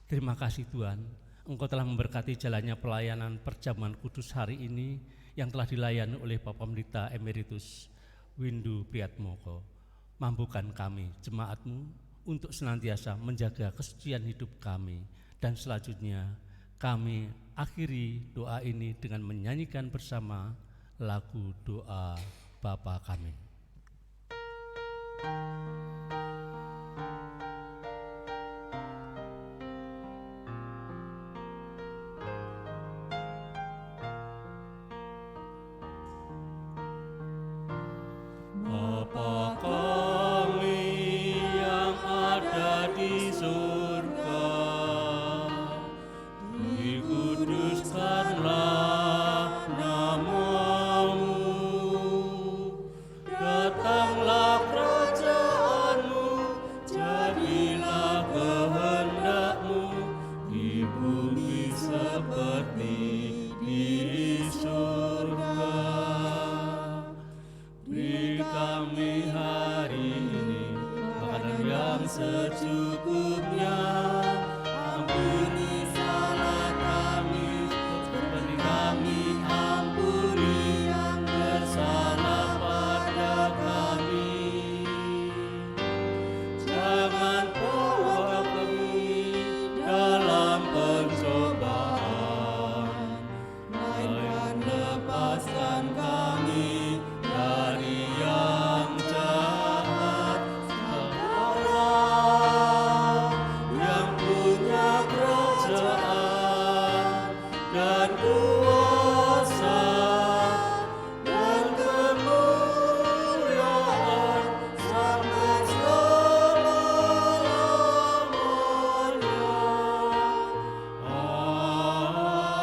Terima kasih Tuhan, Engkau telah memberkati jalannya pelayanan perjamuan kudus hari ini yang telah dilayani oleh Bapak Pendeta Emeritus Windu Priatmoko. Mampukan kami, jemaat-Mu, untuk senantiasa menjaga kesucian hidup kami. Dan selanjutnya kami akhiri doa ini dengan menyanyikan bersama lagu doa Bapa Kami. Bapa kami yang ada di surga, dikuduskanlah nama-Mu, datanglah kerajaan-Mu, jadilah kehendak-Mu di bumi seperti di surga. Beri kami hari ini makanan yang secukupnya. Ampuni salah kami seperti kami ampuni yang bersalah pada kami. Jangan bawa kami dalam pencobaan, melainkan lepaskan kami dari yang jahat. Allah yang punya kerajaan dan kuasa dan kemuliaan sampai selama-lamanya.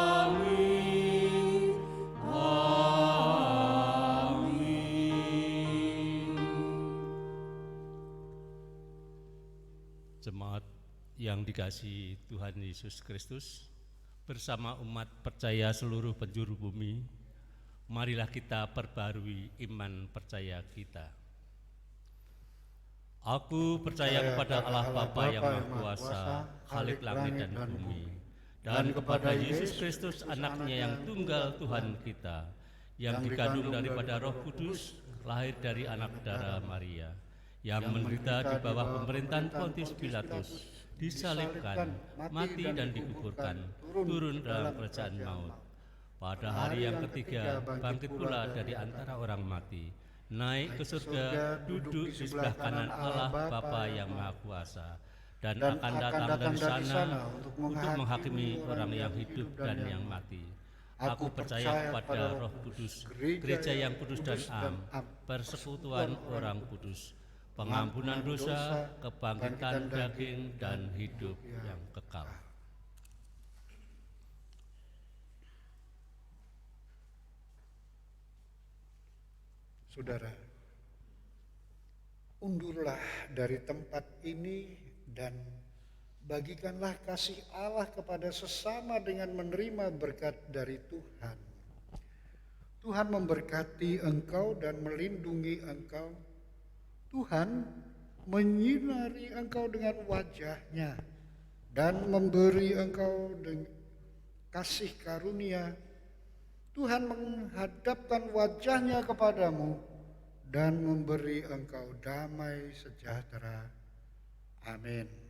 Amin. Amin. Jemaat yang dikasihi Tuhan Yesus Kristus, bersama umat percaya seluruh penjuru bumi, marilah kita perbarui iman percaya kita. Aku percaya kepada Allah Bapa yang Maha Kuasa, Khalik langit dan bumi, dan kepada Yesus Kristus anaknya yang tunggal Tuhan kita, yang dikandung daripada Roh Kudus, lahir dari anak darah Maria, yang menderita di bawah pemerintahan Pontius Pilatus, disalibkan, mati dan dikuburkan, turun dalam kerajaan maut. Pada hari yang ketiga bangkit pula dari antara orang mati, naik ke surga, duduk di sebelah kanan Allah Bapa yang Maha Kuasa, dan akan datang dari sana untuk menghakimi orang yang hidup dan yang mati. Aku percaya kepada Roh Kudus, gereja yang kudus dan am, persekutuan orang kudus, pengampunan dosa, kebangkitan daging, dan hidup yang kekal. Saudara, undurlah dari tempat ini dan bagikanlah kasih Allah kepada sesama dengan menerima berkat dari Tuhan. Tuhan memberkati engkau dan melindungi engkau. Tuhan menyinari engkau dengan wajah-Nya dan memberi engkau dengan kasih karunia. Tuhan menghadapkan wajah-Nya kepadamu dan memberi engkau damai sejahtera. Amin.